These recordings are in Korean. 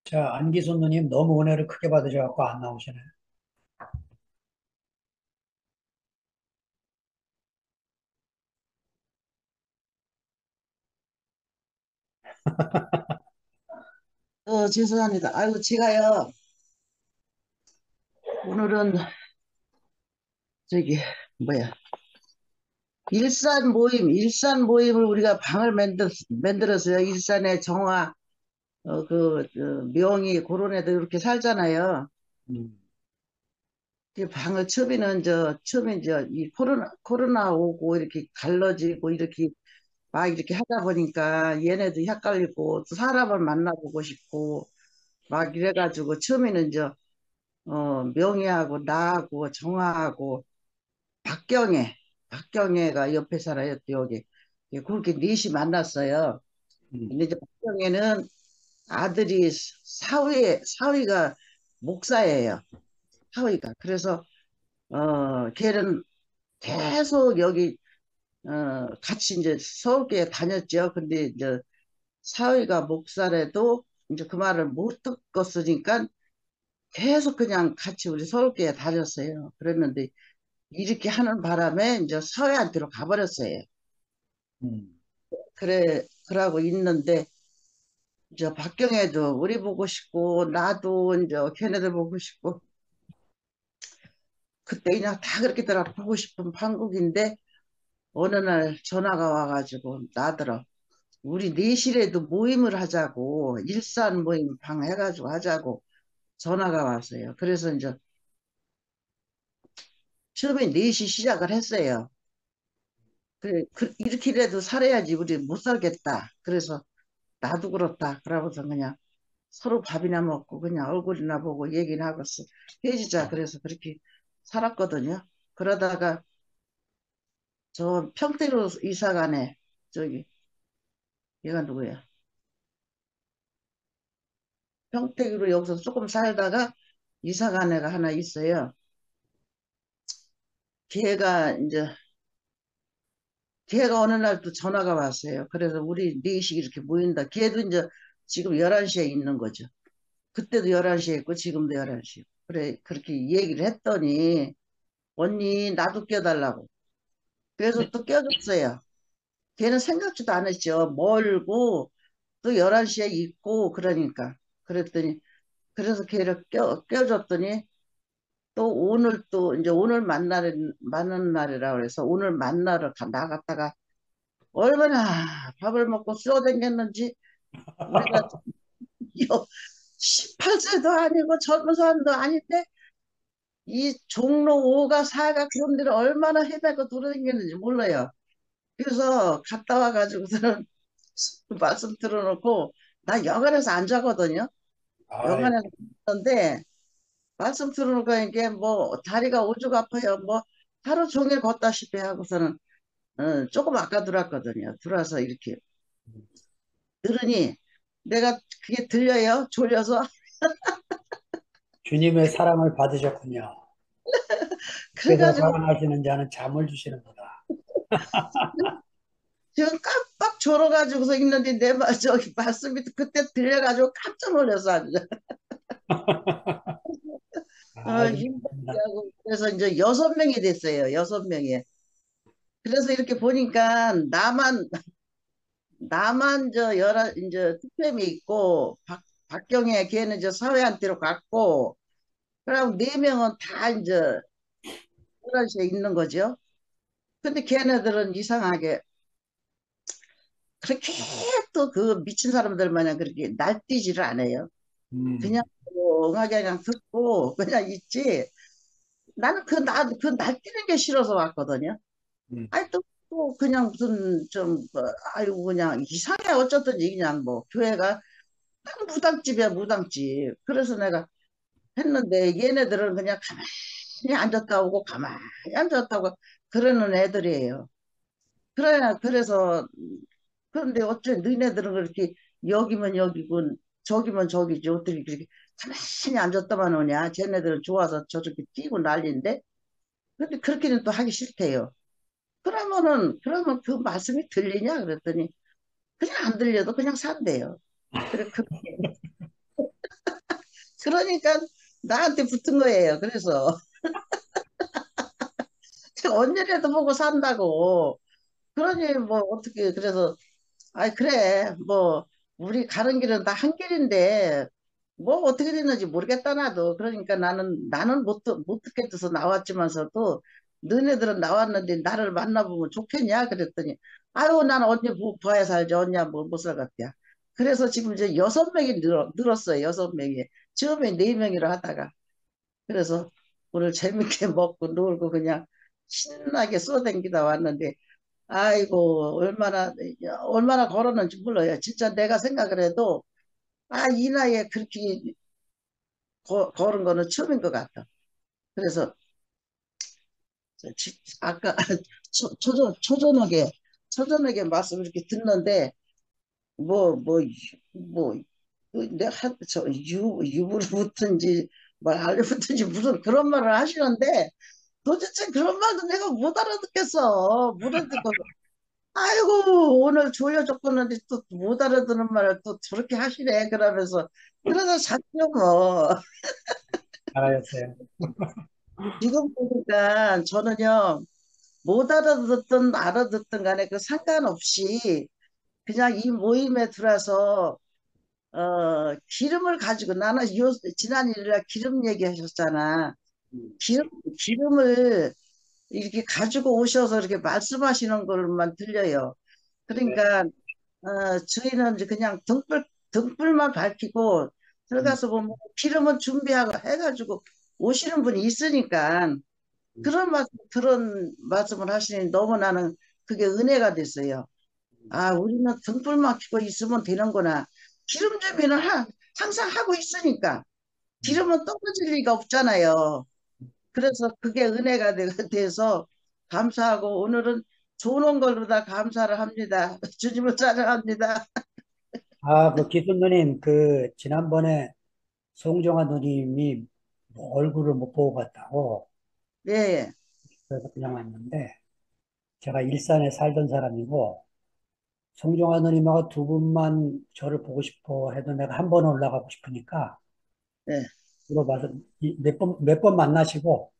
자, 안기순 누님 너무 은혜를 크게 받으셔갖고 안 나오시네. 죄송합니다. 아이고, 제가요, 오늘은, 저기, 뭐야, 일산 모임을 우리가 방을 만들었어요. 일산의 정화, 명희, 그런 애들 이렇게 살잖아요. 음, 그 방을 처음에 이 코로나 오고, 이렇게 갈라지고, 이렇게 막 이렇게 하다 보니까 얘네도 헷갈리고, 또 사람을 만나보고 싶고, 막 이래가지고, 처음에는 명희하고 나하고 정화하고, 박경애, 박경애가 옆에 살아요, 또 여기. 예, 그렇게 넷이 만났어요. 음, 근데 이제 박경애는 아들이 사위가 목사예요. 사위가. 그래서, 걔는 계속 여기, 같이 이제 서울교회 다녔죠. 근데 이제 사위가 목사래도 이제 그 말을 못 듣겠으니까 계속 그냥 같이 우리 서울교회 다녔어요. 그랬는데 이렇게 하는 바람에 이제 사위한테로 가버렸어요. 음. 그러고 있는데, 저 박경애도 우리 보고 싶고, 나도 이제 걔네들 보고 싶고, 그때 그냥 다 그렇게들 보고 싶은 판국인데, 어느 날 전화가 와가지고 나더러, 우리 내실에도 모임을 하자고, 일산 모임 방 해가지고 하자고 전화가 왔어요. 그래서 이제 처음에 4시 시작을 했어요. 그래, 이렇게라도 살아야지 우리 못 살겠다. 그래서 나도 그렇다. 그러고서 그냥 서로 밥이나 먹고 그냥 얼굴이나 보고 얘기나 하고 헤어지자 그래서 그렇게 살았거든요. 그러다가 저 평택으로 이사 가네. 저기 얘가 누구야? 평택으로 여기서 조금 살다가 이사 간 애가 하나 있어요. 걔가 이제 걔가 어느 날 또 전화가 왔어요. 그래서 우리 넷이 이렇게 모인다. 걔도 이제 지금 11시에 있는 거죠. 그때도 11시에 있고 지금도 11시. 그래 그렇게 얘기를 했더니 언니 나도 껴달라고. 그래서 또 껴줬어요. 걔는 생각지도 않았죠. 멀고 또 11시에 있고 그러니까. 그랬더니 그래서 걔를 껴줬더니 또 오늘 또 이제 오늘 만나는 날이라 그래서 오늘 만나러 나갔다가 얼마나 밥을 먹고 쏘댕겼는지 우리가 18세도 아니고 젊은 사람도 아닌데 이 종로 5가 4가 그런 데를 얼마나 헤매고 돌아다녔는지 몰라요. 그래서 갔다 와가지고서는 말씀 들어놓고 나 여관에서 안 자거든요. 아이, 여관에서 자는데 말씀 들어놓고 이게 뭐 다리가 오죽 아파요. 뭐 하루 종일 걷다시피 하고서는 조금 아까 들어왔거든요. 들어와서 이렇게 들으니 내가 그게 들려요. 졸려서. 주님의 사랑을 받으셨군요. 주께서 그래가지고 사랑하시는 자는 잠을 주시는구나. 지금 깜빡 졸아가지고서 있는데 저기 말씀이 그때 들려가지고 깜짝 놀랐어 아주. 아주 좋습니다. 힘들게 하고 그래서 이제 6명이 됐어요. 6명이. 그래서 이렇게 보니까 나만 이제 특별히 있고 박경혜 걔는 이제 사회한테로 갔고 그리고 4명은 다 이제 프랑스에 있는 거죠. 근데 걔네들은 이상하게 그렇게 또 그 미친 사람들 마냥 그렇게 날뛰지를 않아요. 그냥 음, 조용하게 그냥 듣고 그냥 있지. 나는 그 날뛰는 게 싫어서 왔거든요. 음. 아니 또 그냥 무슨 아이고 그냥 이상해 어쩌든지 그냥 뭐 교회가 딱 무당집이야 무당집. 그래서 내가 했는데 얘네들은 그냥 가만히 앉았다 오고 가만히 앉았다 오고 그러는 애들이에요. 그래서 그런데 어째 너희네들은 그렇게 여기면 여기고 저기면 저기지 어떻게 그렇게 가만히 앉았다만 오냐. 쟤네들은 좋아서 저렇게 뛰고 난리인데 근데 그렇게는 또 하기 싫대요. 그러면 그 말씀이 들리냐 그랬더니 그냥 안 들려도 그냥 산대요. 그래 그러니까 나한테 붙은 거예요. 그래서 언니라도 보고 산다고. 그러니 뭐 어떻게 그래서 아이 그래 뭐 우리 가는 길은 다 한 길인데 뭐 어떻게 됐는지 모르겠다 나도. 그러니까 나는 못 듣겠어서 나왔지만서도 너네들은 나왔는데 나를 만나보면 좋겠냐 그랬더니 아유 나는 언니 봐야 살지 언니야 뭐못 살겠대요. 그래서 지금 이제 6명이 늘었어요. 6명이. 처음에 4명이라 하다가. 그래서 오늘 재밌게 먹고 놀고 그냥 신나게 쏘댕기다 왔는데 아이고 얼마나 걸었는지 몰라요. 진짜 내가 생각을 해도 이 나이에 그렇게 걸은 거는 처음인 것 같아. 그래서 아까 초저녁에 말씀 이렇게 듣는데 뭐 내가 유부르붙은지 뭐 알려붙은지 무슨 그런 말을 하시는데 도대체 그런 말도 내가 못 알아듣겠어. 못 알아듣고 아이고 오늘 졸려졌겠는데 또 못 알아듣는 말을 또 저렇게 하시네 그러면서 그러다 잤죠 뭐. 잘하셨어요. 지금 보니까 저는요 못 알아듣든 알아듣든 간에 그 상관없이 그냥 이 모임에 들어와서 기름을 가지고 나는 지난 일요일에 기름 얘기하셨잖아. 기름 기름을 이렇게 가지고 오셔서 이렇게 말씀하시는 것만 들려요. 네. 그러니까 저희는 이제 그냥 등불만 밝히고 음, 들어가서 보면 기름은 준비하고 해가지고 오시는 분이 있으니까 그런 말씀을 하시니 너무 나는 그게 은혜가 됐어요. 우리는 등불만 켜고 있으면 되는구나. 기름 준비는 항상 하고 있으니까 음. 기름은 떨어질 리가 없잖아요. 그래서 그게 은혜가 돼서 감사하고 오늘은 좋은 걸로 다 감사를 합니다. 주님을 찬양합니다. 그 기순 누님, 지난번에 송정아 누님이 뭐 얼굴을 못 보고 갔다고, 네, 그래서 그냥 왔는데, 제가 일산에 살던 사람이고, 송정아 누님하고 두 분만 저를 보고 싶어 해도 내가 한 번 올라가고 싶으니까, 네. 물어봐서 몇 번 만나시고,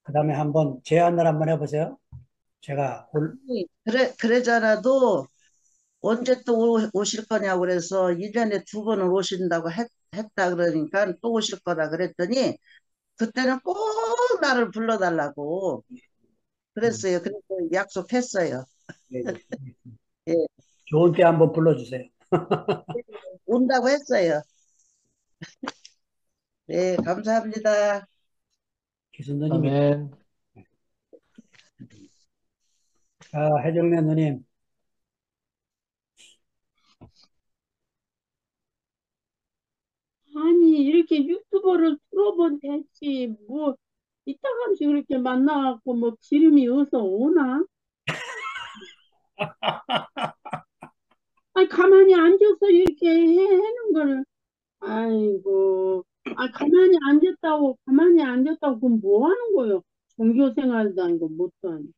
그 다음에 한번 제안을 한번 해보세요. 제가 그래잖아도 언제 또 오실 거냐고 그래서 1년에 2번은 오신다고 했다 그러니까 또 오실 거다 그랬더니 그때는 꼭 나를 불러달라고 음, 그랬어요. 그래서 약속했어요. 네, 네. 예, 좋은 때 한번 불러주세요. 온다고 했어요. 네, 감사합니다. 기순 누님이, 아멘. 해정래 누님, 아니, 이렇게 유튜버를 틀어본 됐지. 뭐, 이따가씩 그렇게 만나갖고, 뭐, 기름이 어디서 오나? 아니, 가만히 앉아서 이렇게 해는 거를, 아이고. 가만히 앉았다고, 그럼 뭐 하는 거요? 종교생활도 아니고, 뭣도 아니고.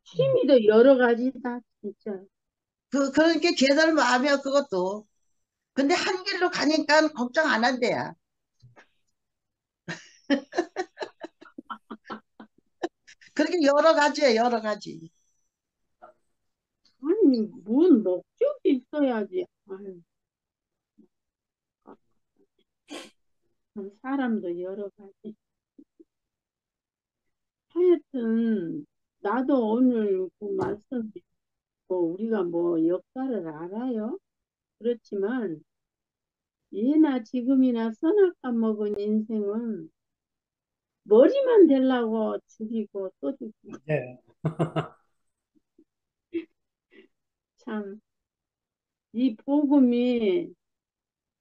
취미도 여러 가지다, 진짜. 그러니까 걔들 마음이야 그것도. 근데 한 길로 가니까 걱정 안 한대야. 그렇게 여러 가지야 여러 가지. 아니, 뭔 목적이 있어야지. 아유, 사람도 여러 가지. 하여튼 나도 오늘 그 말씀 듣고 우리가 뭐 역사를 알아요. 그렇지만 예나 지금이나 선악과 먹은 인생은 머리만 되려고 죽이고 또 죽이고 네. 참 이 복음이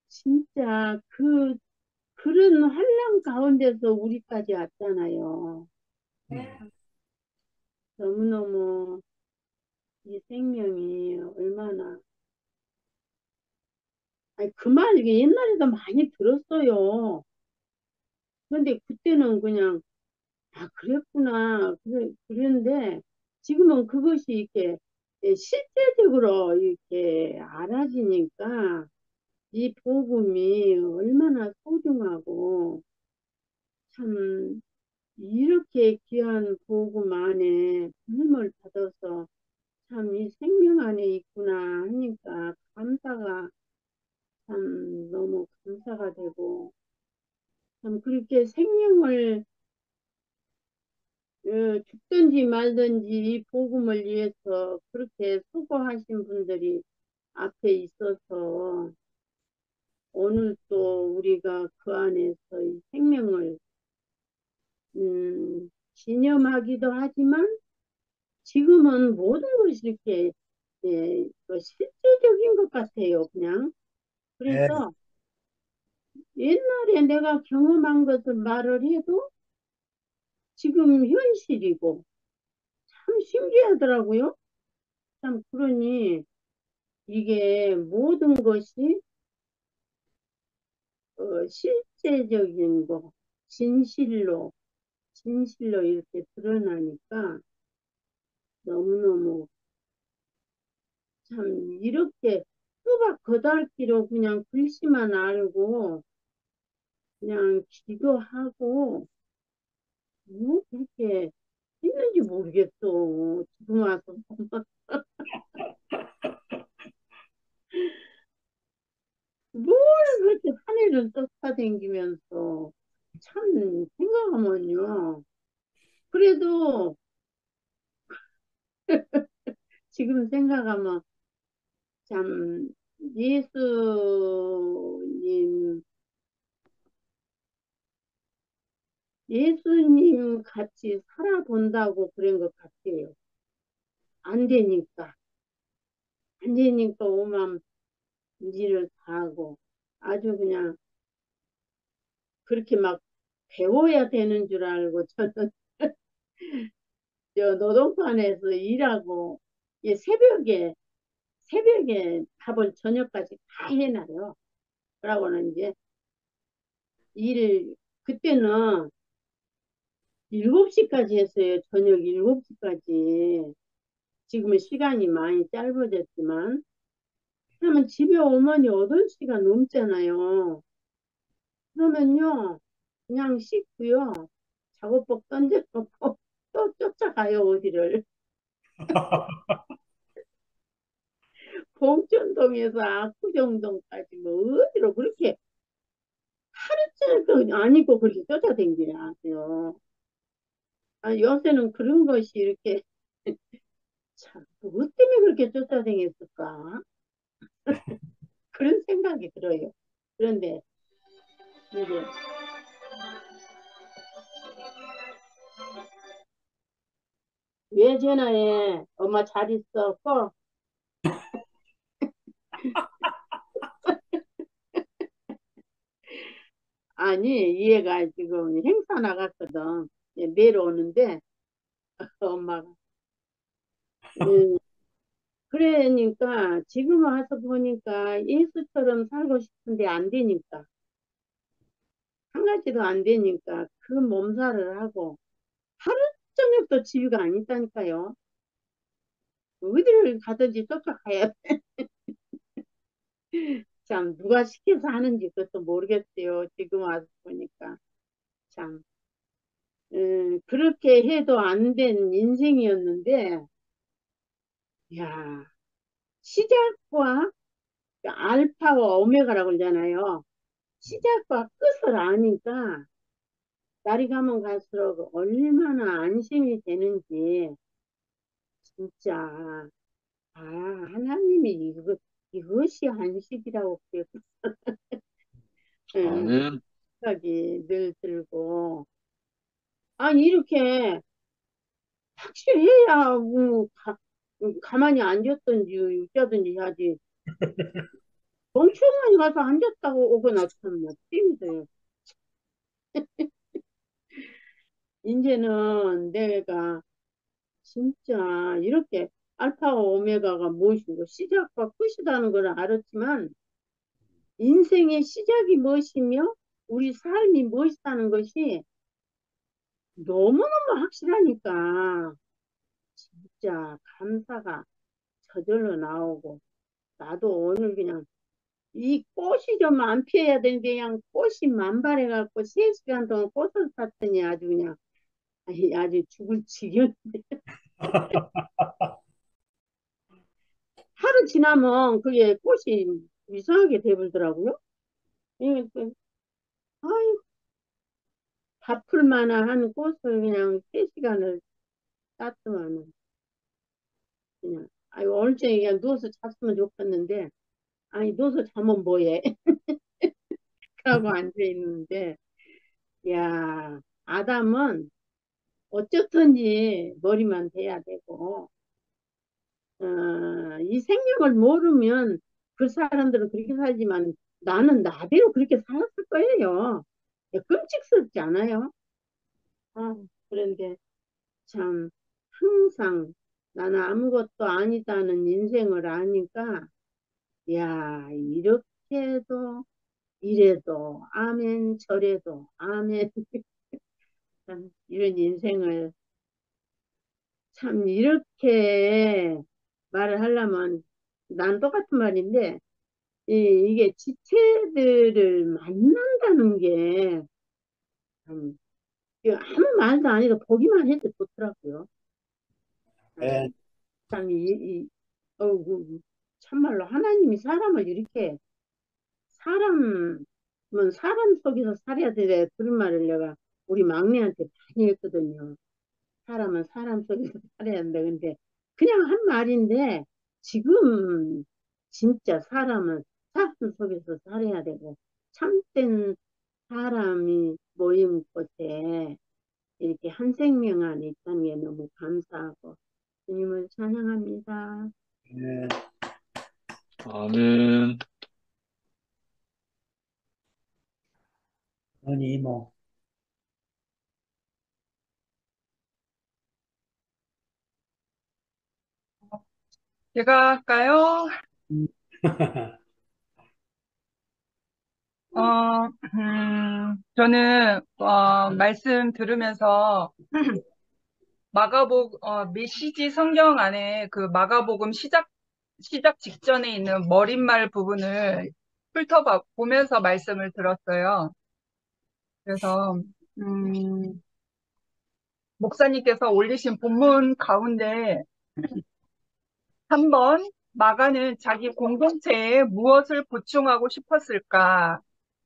진짜 그런 환란 가운데서 우리까지 왔잖아요. 너무너무 이 생명이 얼마나 아니 그 말 이게 옛날에도 많이 들었어요. 근데 그때는 그냥 그랬구나. 그런데 지금은 그것이 이렇게 실제적으로 이렇게 알아지니까 이 복음이 얼마나 소중하고 참 이렇게 귀한 복음 안에 힘을 받아서 참 이 생명 안에 있구나 하니까 감사가 참 너무 감사가 되고 참 그렇게 생명을 죽든지 말든지 이 복음을 위해서 그렇게 수고하신 분들이 앞에 있어서 오늘 또 우리가 그 안에서 이 생명을 기념하기도 하지만 지금은 모든 것이 이렇게 실제적인 것 같아요. 그냥 예, 그래서 옛날에 내가 경험한 것을 말을 해도 지금 현실이고 참 신기하더라고요. 참 그러니 이게 모든 것이 실제적인 거, 진실로, 진실로 이렇게 드러나니까 너무너무 참 이렇게 수박 거달기로 그냥 글씨만 알고 그냥 기도하고 뭐 그렇게 했는지 모르겠어. 지금 와서 보면 뭘 그렇게 한 해를 쫓아다니면서 참 생각하면요. 그래도 지금 생각하면 참 예수님, 예수님 같이 살아본다고 그런 것 같아요. 안 되니까. 안 되니까 오만 일을 다 하고 아주 그냥 그렇게 막 배워야 되는 줄 알고 저는 저 노동판에서 일하고 예, 새벽에 밥을 저녁까지 다 해놔요. 그러고는 이제 일 그때는 7시까지 했어요. 저녁 7시까지. 지금은 시간이 많이 짧아졌지만 그러면 집에 오면 8시가 넘잖아요. 그러면요 그냥 씻고요. 작업복 던져놓고 또 쫓아가요 어디를. 봉천동에서 압구정동까지 뭐 어디로 그렇게 하루짜리도 아니고 그렇게 쫓아다니냐 하세요. 아, 요새는 그런 것이 이렇게 참, 뭐 때문에 그렇게 쫓아다녔을까? 그런 생각이 들어요. 그런데 이제 왜 전화해? 엄마 잘 있어? 아니 얘가 지금 행사 나갔거든. 예, 내일 오는데 엄마가 그러니까 지금 와서 보니까 예수처럼 살고 싶은데 안 되니까 한 가지도 안 되니까 그 몸살을 하고 하루 저녁도 집이가 아니다니까요. 어디를 가든지 쫓아가야 돼. 참 누가 시켜서 하는지 그것도 모르겠어요. 지금 와서 보니까 참 그렇게 해도 안 된 인생이었는데 야 시작과 알파와 오메가라고 그러잖아요. 시작과 끝을 아니까 날이 가면 갈수록 얼마나 안심이 되는지 진짜 아 하나님이 이것이 안식이라고 아멘. 생각이 늘 들고 아니 이렇게 확실해야 가만히 앉았든지 웃자든지 하지 멍청하니 가서 앉았다고 오거나 참나 띵해서요. 이제는 내가 진짜 이렇게 알파와 오메가가 무엇이고 시작과 끝이라는 걸 알았지만 인생의 시작이 무엇이며 우리 삶이 무엇이라는 것이 너무너무 확실하니까 진짜 감사가 저절로 나오고 나도 오늘 그냥 이 꽃이 좀 안 피어야 되는데 그냥 꽃이 만발해갖고 3시간 동안 꽃을 샀더니 아주 그냥 아주 죽을 지경. 하루 지나면 그게 꽃이 이상하게 돼버리더라고요. 이게 또, 아유, 다 풀만한 꽃을 그냥 3시간을 땄더만은 그냥 아유 오늘 저녁에 그냥 누워서 잤으면 좋겠는데 아니 누워서 자면 뭐해 하고 앉아 있는데 야 아담은 어쨌든지 머리만 돼야 되고 이 생명을 모르면 그 사람들은 그렇게 살지만 나는 나대로 그렇게 살았을 거예요. 끔찍스럽지 않아요? 아, 그런데 참 항상 나는 아무것도 아니다는 인생을 아니까 야 이렇게도 이래도 아멘 저래도 아멘 참 이런 인생을 참 이렇게 말을 하려면 난 똑같은 말인데 이게 지체들을 만난다는 게 참, 아무 말도 안 해도 보기만 해도 좋더라고요. 예, 참, 참말로 하나님이 사람을 이렇게 사람은 사람 속에서 살아야 돼. 그런 말을 내가 우리 막내한테 많이 했거든요. 사람은 사람 속에서 살아야 한다. 근데 그냥 한 말인데 지금 진짜 사람은 사람 속에서 살아야 되고 참된 사람이 모인 곳에 이렇게 한 생명 안에 있다는 게 너무 감사하고 주님을 찬양합니다. 예, 아멘. 언니 이모. 제가 할까요? 음. 저는 말씀 들으면서 메시지 성경 안에 그 마가복음 시작 직전에 있는 머릿말 부분을 훑어보면서 말씀을 들었어요. 그래서 목사님께서 올리신 본문 가운데 3번 마가는 자기 공동체에 무엇을 보충하고 싶었을까?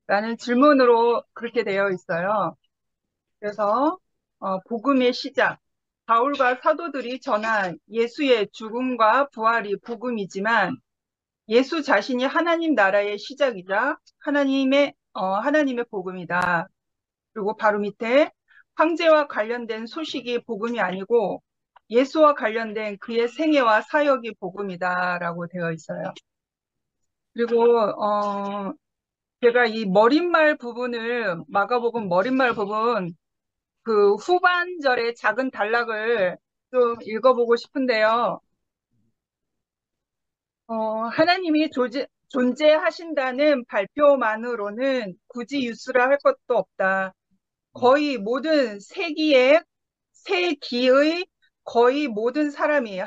라는 질문으로 그렇게 되어 있어요. 그래서 복음의 시작, 바울과 사도들이 전한 예수의 죽음과 부활이 복음이지만 예수 자신이 하나님 나라의 시작이자 하나님의 복음이다. 그리고 바로 밑에 황제와 관련된 소식이 복음이 아니고 예수와 관련된 그의 생애와 사역이 복음이다라고 되어 있어요. 그리고 제가 이 머릿말 부분을 마가복음 머릿말 부분 그 후반절의 작은 단락을 좀 읽어보고 싶은데요. 하나님이 존재하신다는 발표만으로는 굳이 유수라 할 것도 없다. 거의 모든 세기의 거의 모든 사람이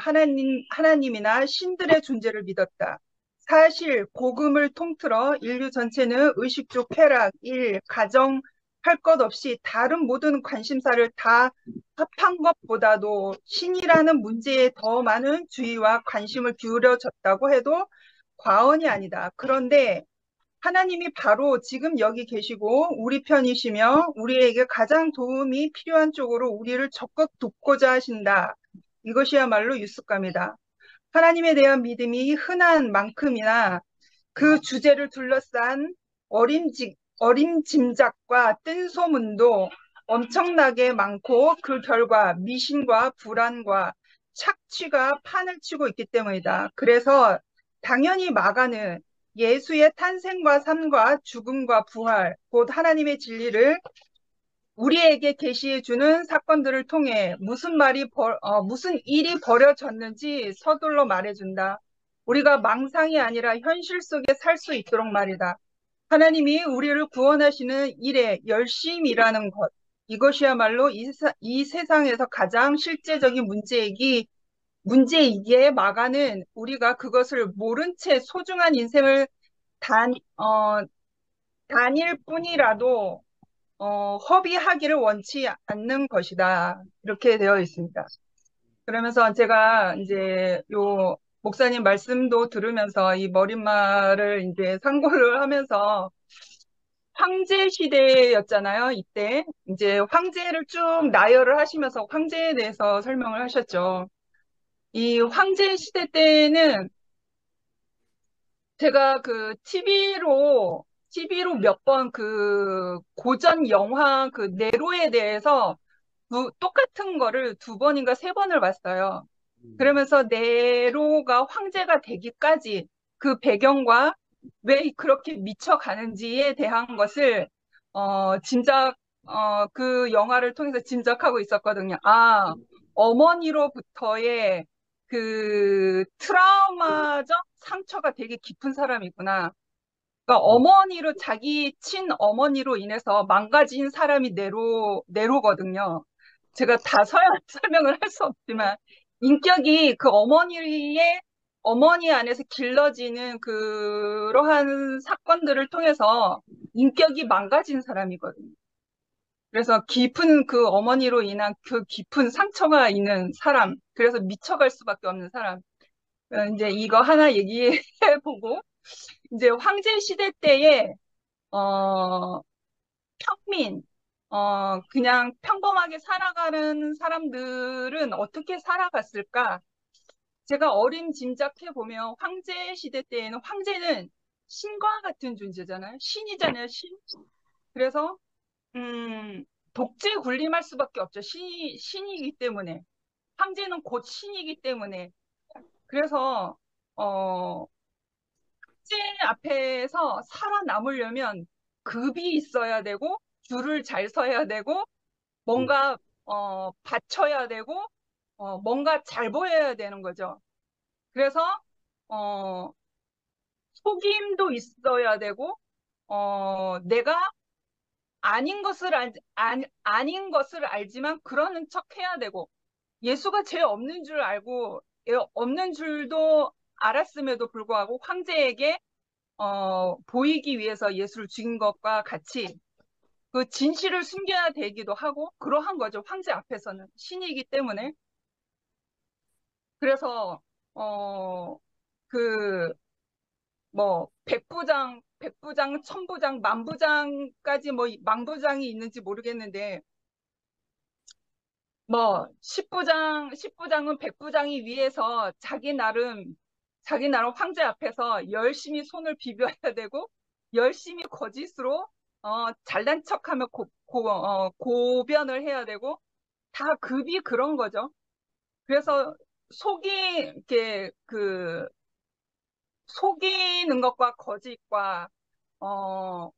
하나님이나 신들의 존재를 믿었다. 사실 복음을 통틀어 인류 전체는 의식주, 쾌락, 일, 가정 할 것 없이 다른 모든 관심사를 다 합한 것보다도 신이라는 문제에 더 많은 주의와 관심을 기울여졌다고 해도 과언이 아니다. 그런데 하나님이 바로 지금 여기 계시고 우리 편이시며 우리에게 가장 도움이 필요한 쪽으로 우리를 적극 돕고자 하신다. 이것이야말로 유습감이다. 하나님에 대한 믿음이 흔한 만큼이나 그 주제를 둘러싼 어림짐작과 뜬소문도 엄청나게 많고 그 결과 미신과 불안과 착취가 판을 치고 있기 때문이다. 그래서 당연히 마가는 예수의 탄생과 삶과 죽음과 부활, 곧 하나님의 진리를 우리에게 계시해 주는 사건들을 통해 무슨 일이 벌어졌는지 서둘러 말해준다. 우리가 망상이 아니라 현실 속에 살 수 있도록 말이다. 하나님이 우리를 구원하시는 일에 열심히 일하는 것, 이것이야말로 이 세상에서 가장 실제적인 문제이기에 마가는 우리가 그것을 모른 채 소중한 인생을 단, 어, 단일 뿐이라도 허비하기를 원치 않는 것이다. 이렇게 되어 있습니다. 그러면서 제가 이제 요 목사님 말씀도 들으면서 이 머릿말을 이제 상고를 하면서 황제 시대였잖아요. 이때 이제 황제를 쭉 나열을 하시면서 황제에 대해서 설명을 하셨죠. 이 황제 시대 때는 제가 그 TV로 몇 번 그 고전 영화 그 네로에 대해서 똑같은 거를 두 번인가 세 번을 봤어요. 그러면서 네로가 황제가 되기까지 그 배경과 왜 그렇게 미쳐가는지에 대한 것을 그 영화를 통해서 짐작하고 있었거든요. 아, 어머니로부터의 그 트라우마적 상처가 되게 깊은 사람이구나. 그러니까 자기 친어머니로 인해서 망가진 사람이 네로거든요. 제가 다 설명을 할 수 없지만, 인격이 그 어머니 안에서 길러지는 그러한 사건들을 통해서 인격이 망가진 사람이거든요. 그래서 그 어머니로 인한 그 깊은 상처가 있는 사람, 그래서 미쳐갈 수밖에 없는 사람. 이제 이거 하나 얘기해보고, 이제 황제 시대 때에 평민, 그냥 평범하게 살아가는 사람들은 어떻게 살아갔을까? 제가 짐작해 보면 황제 시대 때에는 황제는 신과 같은 존재잖아요. 신이잖아요, 신. 그래서 독재 군림할 수밖에 없죠. 신이기 때문에. 황제는 곧 신이기 때문에. 그래서 황제 앞에서 살아남으려면 급이 있어야 되고 줄을 잘 서야 되고 뭔가 받쳐야 되고 뭔가 잘 보여야 되는 거죠. 그래서 어, 속임도 있어야 되고 내가 아닌 것을 알지만 그러는 척 해야 되고 예수가 죄 없는 줄 알고 없는 줄도 알았음에도 불구하고 황제에게 보이기 위해서 예수를 죽인 것과 같이 그 진실을 숨겨야 되기도 하고 그러한 거죠. 황제 앞에서는 신이기 때문에. 그래서 그 뭐 백부장, 천부장, 만부장까지 뭐 망부장이 있는지 모르겠는데 뭐 십부장은 백부장이 위해서 자기 나름 황제 앞에서 열심히 손을 비벼야 되고 열심히 거짓으로 잘난 척하며 고변을 해야 되고 다 급이 그런 거죠. 그래서 이렇게 속이는 것과 거짓과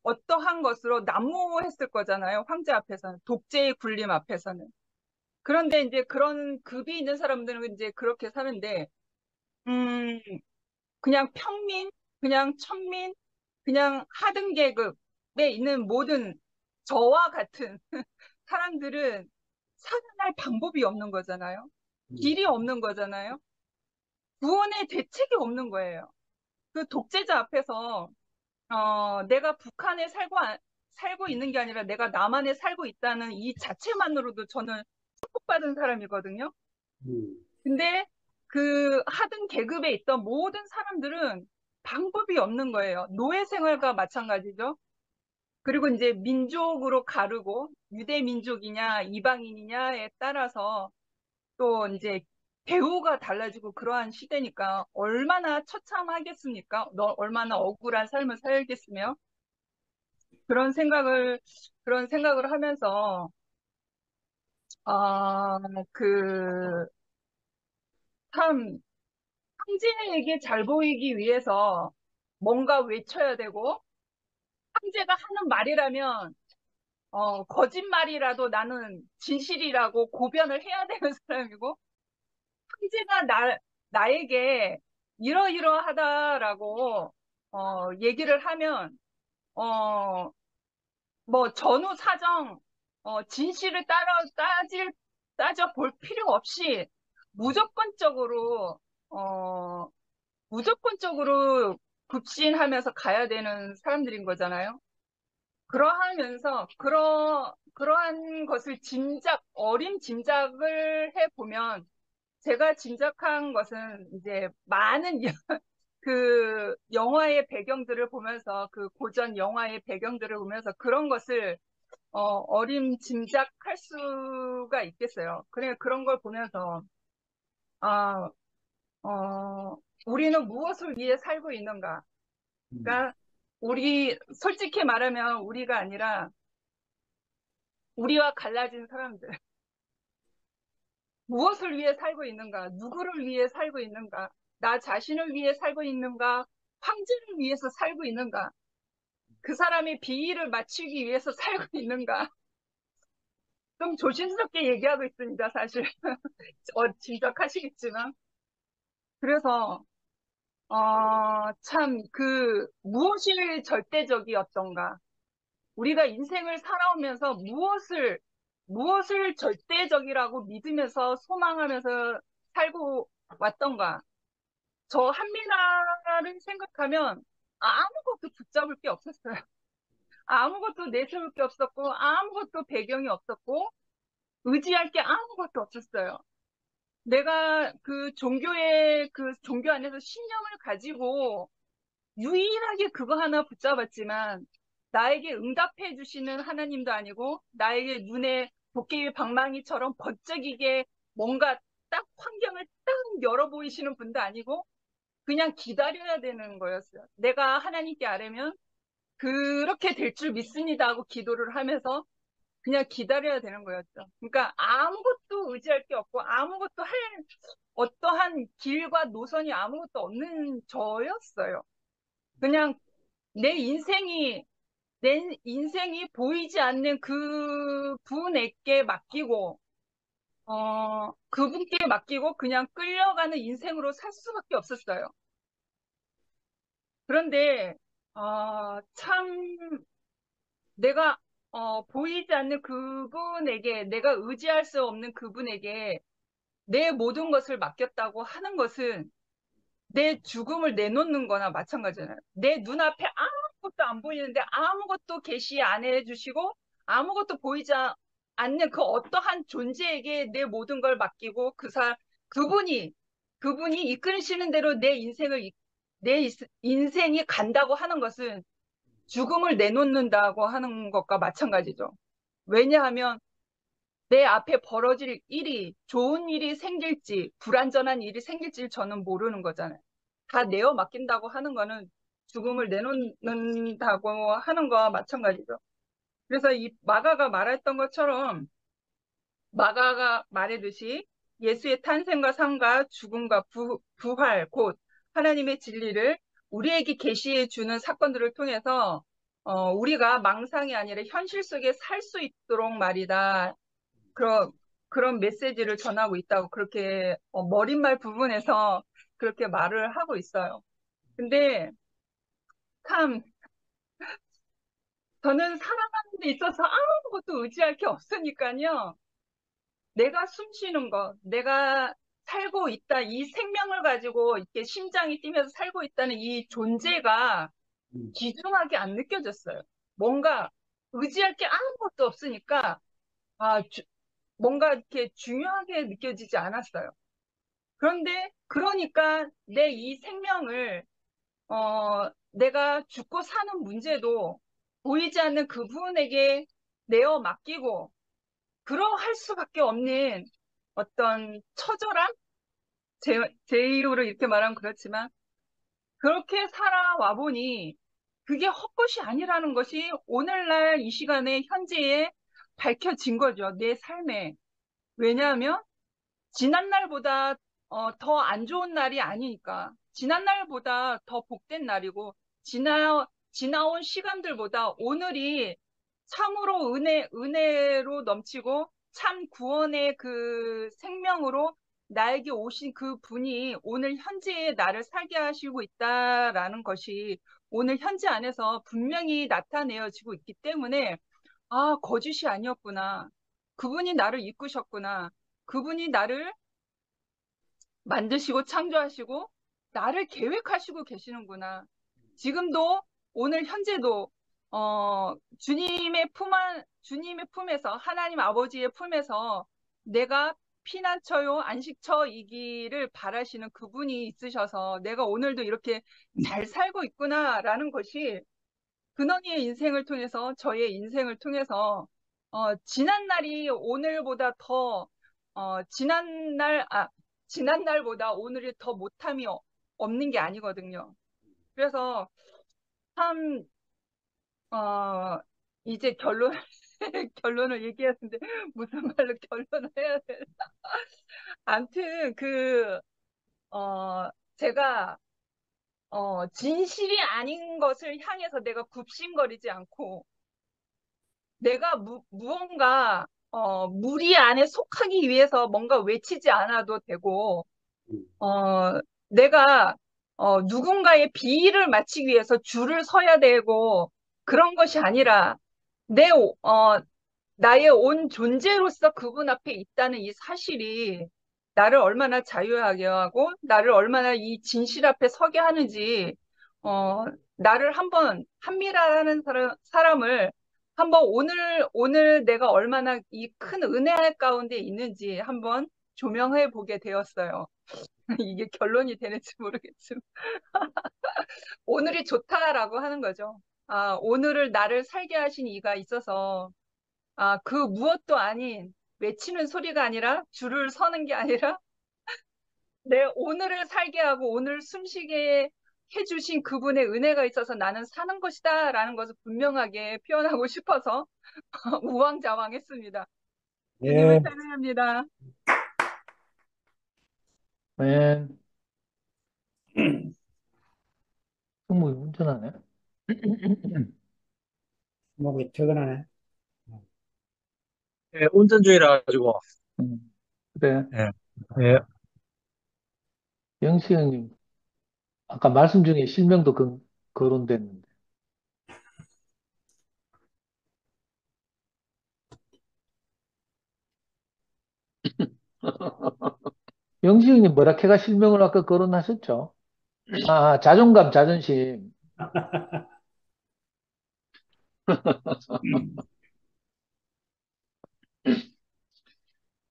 어떠한 것으로 난무했을 거잖아요. 황제 앞에서는 독재의 군림 앞에서는. 그런데 이제 그런 급이 있는 사람들은 이제 그렇게 사는데 음, 그냥 평민, 그냥 천민, 그냥 하등 계급에 있는 모든 저와 같은 사람들은 살아날 방법이 없는 거잖아요. 길이 없는 거잖아요. 구원의 대책이 없는 거예요. 그 독재자 앞에서 내가 북한에 살고 있는 게 아니라 내가 남한에 살고 있다는 이 자체만으로도 저는 축복받은 사람이거든요. 근데 그 하등 계급에 있던 모든 사람들은 방법이 없는 거예요. 노예 생활과 마찬가지죠. 그리고 이제 민족으로 가르고 유대 민족이냐 이방인이냐에 따라서 또 이제 대우가 달라지고 그러한 시대니까 얼마나 처참하겠습니까? 얼마나 억울한 삶을 살겠으며 그런 생각을 하면서 아, 그 참 황제에게 잘 보이기 위해서 뭔가 외쳐야 되고 황제가 하는 말이라면 거짓말이라도 나는 진실이라고 고변을 해야 되는 사람이고 황제가 나에게 이러이러하다라고 얘기를 하면 어, 뭐 전후 사정 진실을 따져 볼 필요 없이 무조건적으로 어, 무조건적으로 급신하면서 가야 되는 사람들인 거잖아요. 그러한 것을 어린 짐작을 해보면, 제가 짐작한 것은 이제 많은 그 영화의 배경들을 보면서, 그 고전 영화의 배경들을 보면서 그런 것을 어림짐작할 수가 있겠어요. 그래, 그런 걸 보면서, 아, 우리는 무엇을 위해 살고 있는가? 그러니까, 솔직히 말하면 우리가 아니라, 우리와 갈라진 사람들. 무엇을 위해 살고 있는가? 누구를 위해 살고 있는가? 나 자신을 위해 살고 있는가? 황제를 위해서 살고 있는가? 그 사람의 비위를 맞추기 위해서 살고 있는가? 좀 조심스럽게 얘기하고 있습니다, 사실. 짐작하시겠지만. 그래서, 참, 무엇이 절대적이었던가. 우리가 인생을 살아오면서 무엇을 절대적이라고 믿으면서 소망하면서 살고 왔던가. 저 한미나를 생각하면 아무것도 붙잡을 게 없었어요. 아무것도 내세울 게 없었고, 아무것도 배경이 없었고, 의지할 게 아무것도 없었어요. 내가 그 종교 안에서 신념을 가지고 유일하게 그거 하나 붙잡았지만, 나에게 응답해 주시는 하나님도 아니고, 나에게 눈에 도깨비 방망이처럼 번쩍이게 뭔가 딱 환경을 딱 열어 보이시는 분도 아니고, 그냥 기다려야 되는 거였어요. 내가 하나님께 아뢰면 그렇게 될 줄 믿습니다 하고 기도를 하면서 그냥 기다려야 되는 거였죠. 그러니까 아무것도 의지할 게 없고 아무것도 어떠한 길과 노선이 아무것도 없는 저였어요. 그냥 내 인생이 보이지 않는 그분에게 맡기고, 그분께 맡기고 그냥 끌려가는 인생으로 살 수밖에 없었어요. 그런데, 참, 내가, 보이지 않는 그분에게, 내가 의지할 수 없는 그분에게 내 모든 것을 맡겼다고 하는 것은 내 죽음을 내놓는 거나 마찬가지잖아요. 내 눈앞에 아무것도 안 보이는데 아무것도 계시 안 해주시고 아무것도 보이지 않는 그 어떠한 존재에게 내 모든 걸 맡기고 그분이 이끌으시는 대로 내 인생이 간다고 하는 것은 죽음을 내놓는다고 하는 것과 마찬가지죠. 왜냐하면 내 앞에 벌어질 일이 좋은 일이 생길지 불완전한 일이 생길지 저는 모르는 거잖아요. 다 내어 맡긴다고 하는 거는 죽음을 내놓는다고 하는 거와 마찬가지죠. 그래서 이 마가가 말했던 것처럼 마가가 말했듯이 예수의 탄생과 삶과 죽음과 부활 곧 하나님의 진리를 우리에게 계시해 주는 사건들을 통해서 우리가 망상이 아니라 현실 속에 살 수 있도록 말이다. 그런 메시지를 전하고 있다고 그렇게 머릿말 부분에서 그렇게 말을 하고 있어요. 근데 참 저는 살아가는 데 있어서 아무것도 의지할 게 없으니까요. 내가 숨 쉬는 거, 내가 살고 있다, 이 생명을 가지고 이렇게 심장이 뛰면서 살고 있다는 이 존재가 귀중하게 안 느껴졌어요. 뭔가 의지할 게 아무것도 없으니까 뭔가 이렇게 중요하게 느껴지지 않았어요. 그러니까 내 이 생명을, 내가 죽고 사는 문제도 보이지 않는 그분에게 내어 맡기고, 그러할 수밖에 없는 어떤 처절함? 제 입으로 이렇게 말하면 그렇지만, 그렇게 살아와 보니, 그게 헛것이 아니라는 것이 오늘날 이 시간에 현재에 밝혀진 거죠. 내 삶에. 왜냐하면, 지난날보다 더 안 좋은 날이 아니니까. 지난날보다 더 복된 날이고, 지나온 시간들보다 오늘이 참으로 은혜로 넘치고, 참 구원의 그 생명으로 나에게 오신 그 분이 오늘 현재의 나를 살게 하시고 있다라는 것이 오늘 현재 안에서 분명히 나타내어지고 있기 때문에, 거짓이 아니었구나. 그분이 나를 이끄셨구나. 그분이 나를 만드시고 창조하시고 나를 계획하시고 계시는구나. 지금도 오늘 현재도 주님의 품에서 하나님 아버지의 품에서 내가 피난처요 안식처이기를 바라시는 그분이 있으셔서 내가 오늘도 이렇게 잘 살고 있구나라는 것이 근원이의 인생을 통해서 저의 인생을 통해서 지난 날이 오늘보다 더 지난 날보다 오늘이 더 못함이 없는 게 아니거든요. 그래서 참 이제 결론을 얘기하는데 무슨 말로 결론을 해야 되나? 아무튼 제가 진실이 아닌 것을 향해서 내가 굽신거리지 않고 내가 무언가 무리 안에 속하기 위해서 뭔가 외치지 않아도 되고 내가 누군가의 비위를 맞추기 위해서 줄을 서야 되고 그런 것이 아니라 나의 온 존재로서 그분 앞에 있다는 이 사실이 나를 얼마나 자유하게 하고 나를 얼마나 이 진실 앞에 서게 하는지 나를 한번 한미라라는 사람을 한번 오늘 내가 얼마나 이 큰 은혜 가운데 있는지 한번 조명해 보게 되었어요. 이게 결론이 되는지 모르겠지만 오늘이 좋다라고 하는 거죠. 오늘을 나를 살게 하신 이가 있어서 그 무엇도 아닌 외치는 소리가 아니라 줄을 서는 게 아니라 내 오늘을 살게 하고 오늘 숨쉬게 해주신 그분의 은혜가 있어서 나는 사는 것이다 라는 것을 분명하게 표현하고 싶어서 우왕좌왕했습니다. 주님을 예, 찬양합니다. 네, 승무이 운전하네. 목이 퇴근하네. 예, 운전 중이라 가지고. 그래, 예, 예. 영식 형님, 아까 말씀 중에 실명도 거론됐는데. 영식 형님, 뭐라케가 실명을 아까 거론하셨죠? 자존감, 자존심.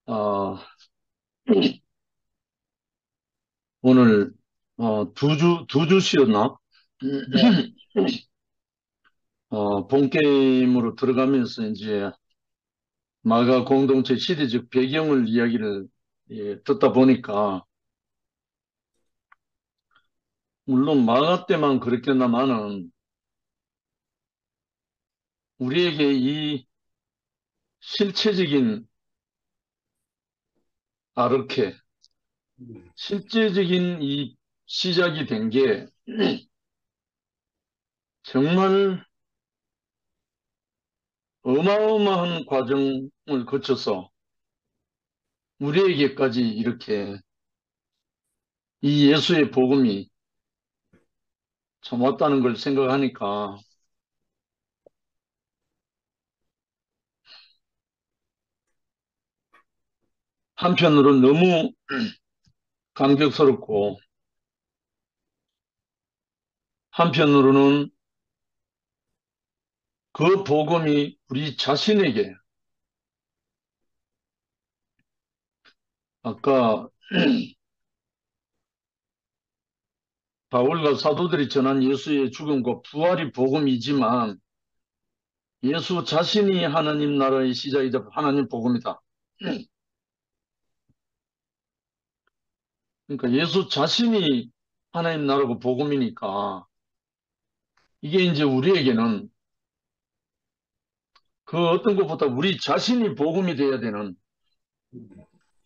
어, 오늘, 두 주시였나? 네, 본 게임으로 들어가면서 이제 마가 공동체 시대적 배경을 이야기를 예, 듣다 보니까, 물론 마가 때만 그랬겠나마는 우리에게 이 실체적인 아르케, 실제적인 이 시작이 된 게 정말 어마어마한 과정을 거쳐서 우리에게까지 이렇게 이 예수의 복음이 참 왔다는 걸 생각하니까 한편으로는 너무 감격스럽고 한편으로는 그 복음이 우리 자신에게 아까 바울과 사도들이 전한 예수의 죽음과 부활이 복음이지만 예수 자신이 하나님 나라의 시작이자 하나님 복음이다. 그러니까 예수 자신이 하나님 나라고 복음이니까 이게 이제 우리에게는 그 어떤 것보다 우리 자신이 복음이 돼야 되는,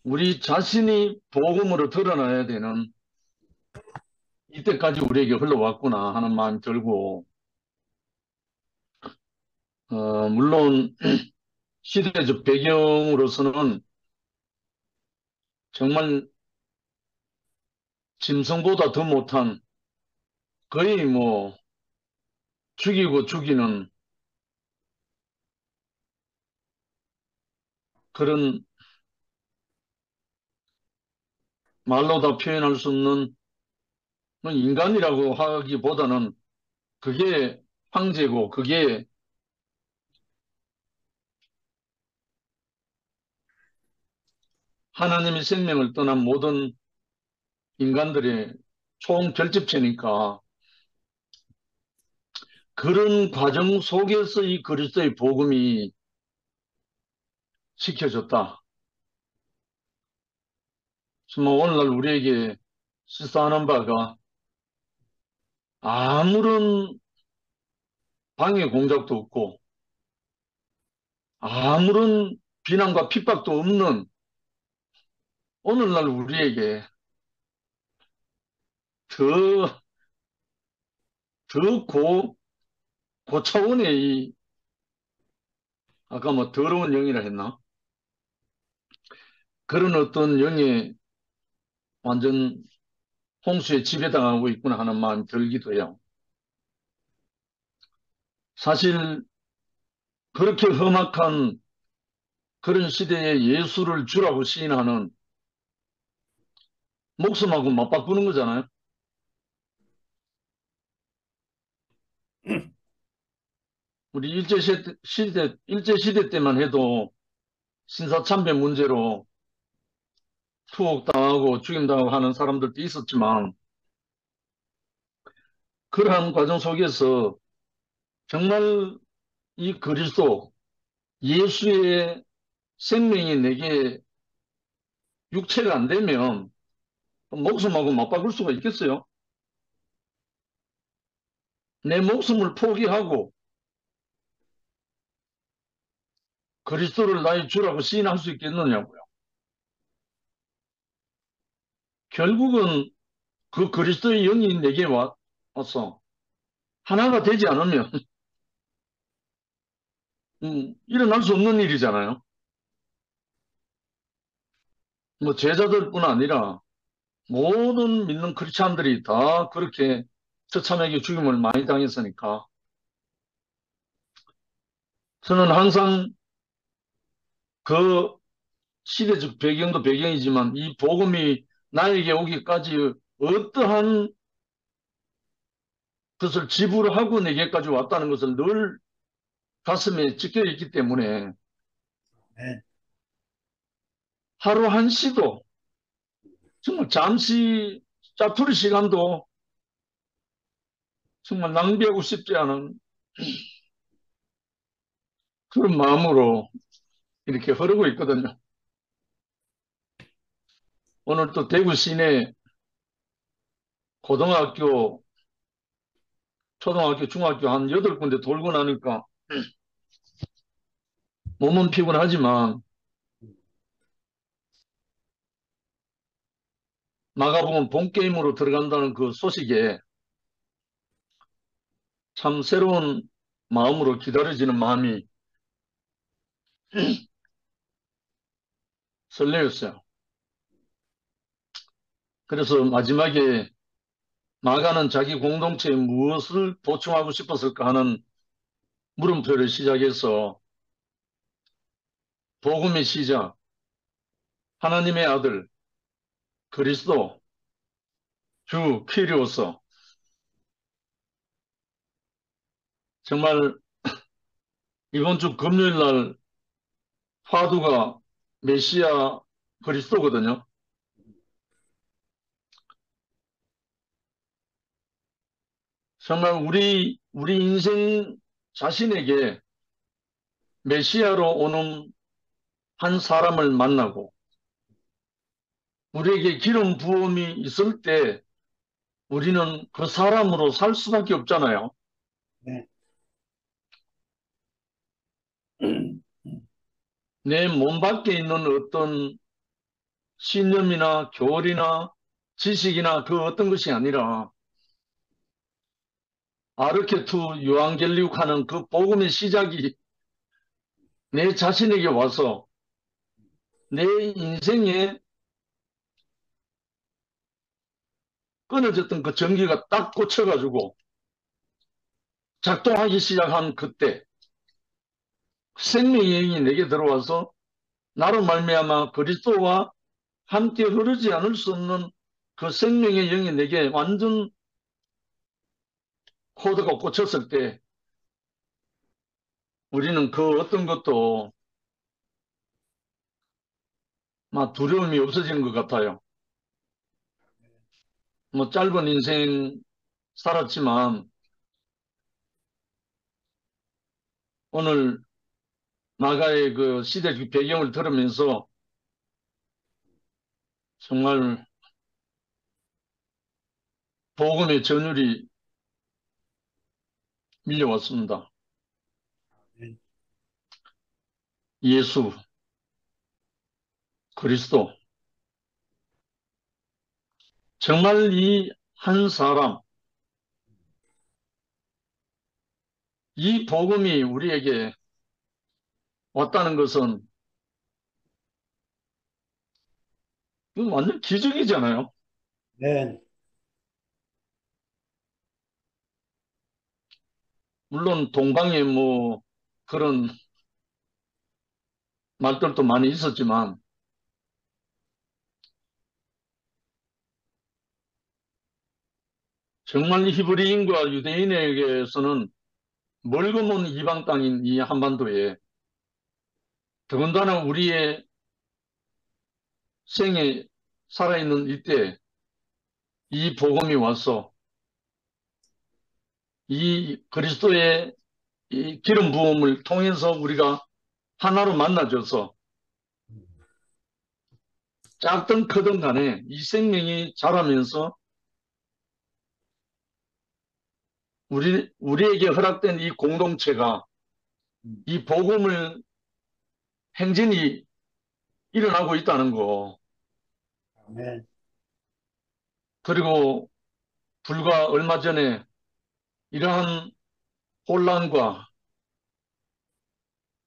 우리 자신이 복음으로 드러나야 되는 이때까지 우리에게 흘러왔구나 하는 마음이 들고, 물론 시대적 배경으로서는 정말 짐승보다 더 못한, 거의 뭐 죽이고 죽이는 그런 말로 다 표현할 수 없는 인간이라고 하기보다는 그게 황제고, 그게 하나님의 생명을 떠난 모든 인간들의 총 결집체니까 그런 과정 속에서 이 그리스도의 복음이 시켜졌다. 정말 오늘날 우리에게 시사하는 바가 아무런 방해 공작도 없고 아무런 비난과 핍박도 없는 오늘날 우리에게 더, 고차원의 아까 뭐 더러운 영이라 했나? 그런 어떤 영의 완전 홍수에 지배당하고 있구나 하는 마음이 들기도 해요. 사실 그렇게 험악한 그런 시대에 예수를 주라고 시인하는 목숨하고 맞바꾸는 거잖아요. 우리 일제시대 때만 해도 신사참배 문제로 투옥당하고 죽임당하고 하는 사람들도 있었지만 그러한 과정 속에서 정말 이 그리스도 예수의 생명이 내게 육체가 안 되면 목숨하고 맞바꿀 수가 있겠어요? 내 목숨을 포기하고 그리스도를 나의 주라고 시인할 수 있겠느냐고요. 결국은 그 그리스도의 영이 내게 와서 하나가 되지 않으면 일어날 수 없는 일이잖아요. 뭐 제자들뿐 아니라 모든 믿는 크리스찬들이 다 그렇게 처참하게 죽임을 많이 당했으니까 저는 항상 그 시대적 배경도 배경이지만 이 복음이 나에게 오기까지 어떠한 것을 지불하고 내게까지 왔다는 것을 늘 가슴에 찍혀 있기 때문에 네. 하루 한 시도 정말 잠시 짜투리 시간도 정말 낭비하고 싶지 않은 그런 마음으로 이렇게 흐르고 있거든요. 오늘 또 대구 시내 고등학교, 초등학교, 중학교 한 8군데 돌고 나니까 몸은 피곤하지만 마가복음 본게임으로 들어간다는 그 소식에 참 새로운 마음으로 기다려지는 마음이 설레었어요. 그래서 마지막에 마가는 자기 공동체에 무엇을 보충하고 싶었을까 하는 물음표를 시작해서 복음의 시작, 하나님의 아들, 그리스도, 주, 키리오스. 정말 이번 주 금요일 날 화두가 메시아 그리스도거든요. 정말 우리 인생 자신에게 메시아로 오는 한 사람을 만나고 우리에게 기름 부음이 있을 때 우리는 그 사람으로 살 수밖에 없잖아요. 네. 내 몸 밖에 있는 어떤 신념이나 교리나 지식이나 그 어떤 것이 아니라 아르케투 유앙겔리욱 하는 그 복음의 시작이 내 자신에게 와서 내 인생에 끊어졌던 그 전기가 딱 꽂혀가지고 작동하기 시작한 그때 생명의 영이 내게 들어와서 나로 말미암아 그리스도와 함께 흐르지 않을 수 없는 그 생명의 영이 내게 완전 코드가 꽂혔을 때 우리는 그 어떤 것도 막 두려움이 없어지는 것 같아요. 뭐 짧은 인생 살았지만 오늘 마가의 그 시대적 배경을 들으면서 정말 복음의 전율이 밀려왔습니다. 예수 그리스도 정말 이 한 사람 이 복음이 우리에게 왔다는 것은 이건 완전 기적이잖아요. 네, 물론 동방에 뭐 그런 말들도 많이 있었지만 정말 히브리인과 유대인에게서는 멀고 먼 이방 땅인 이 한반도에 더군다나 우리의 생에 살아있는 이때 이 복음이 와서 이 그리스도의 이 기름 부음을 통해서 우리가 하나로 만나줘서 작든 크든 간에 이 생명이 자라면서 우리에게 허락된 이 공동체가 이 복음을 행진이 일어나고 있다는 거. 네, 그리고 불과 얼마 전에 이러한 혼란과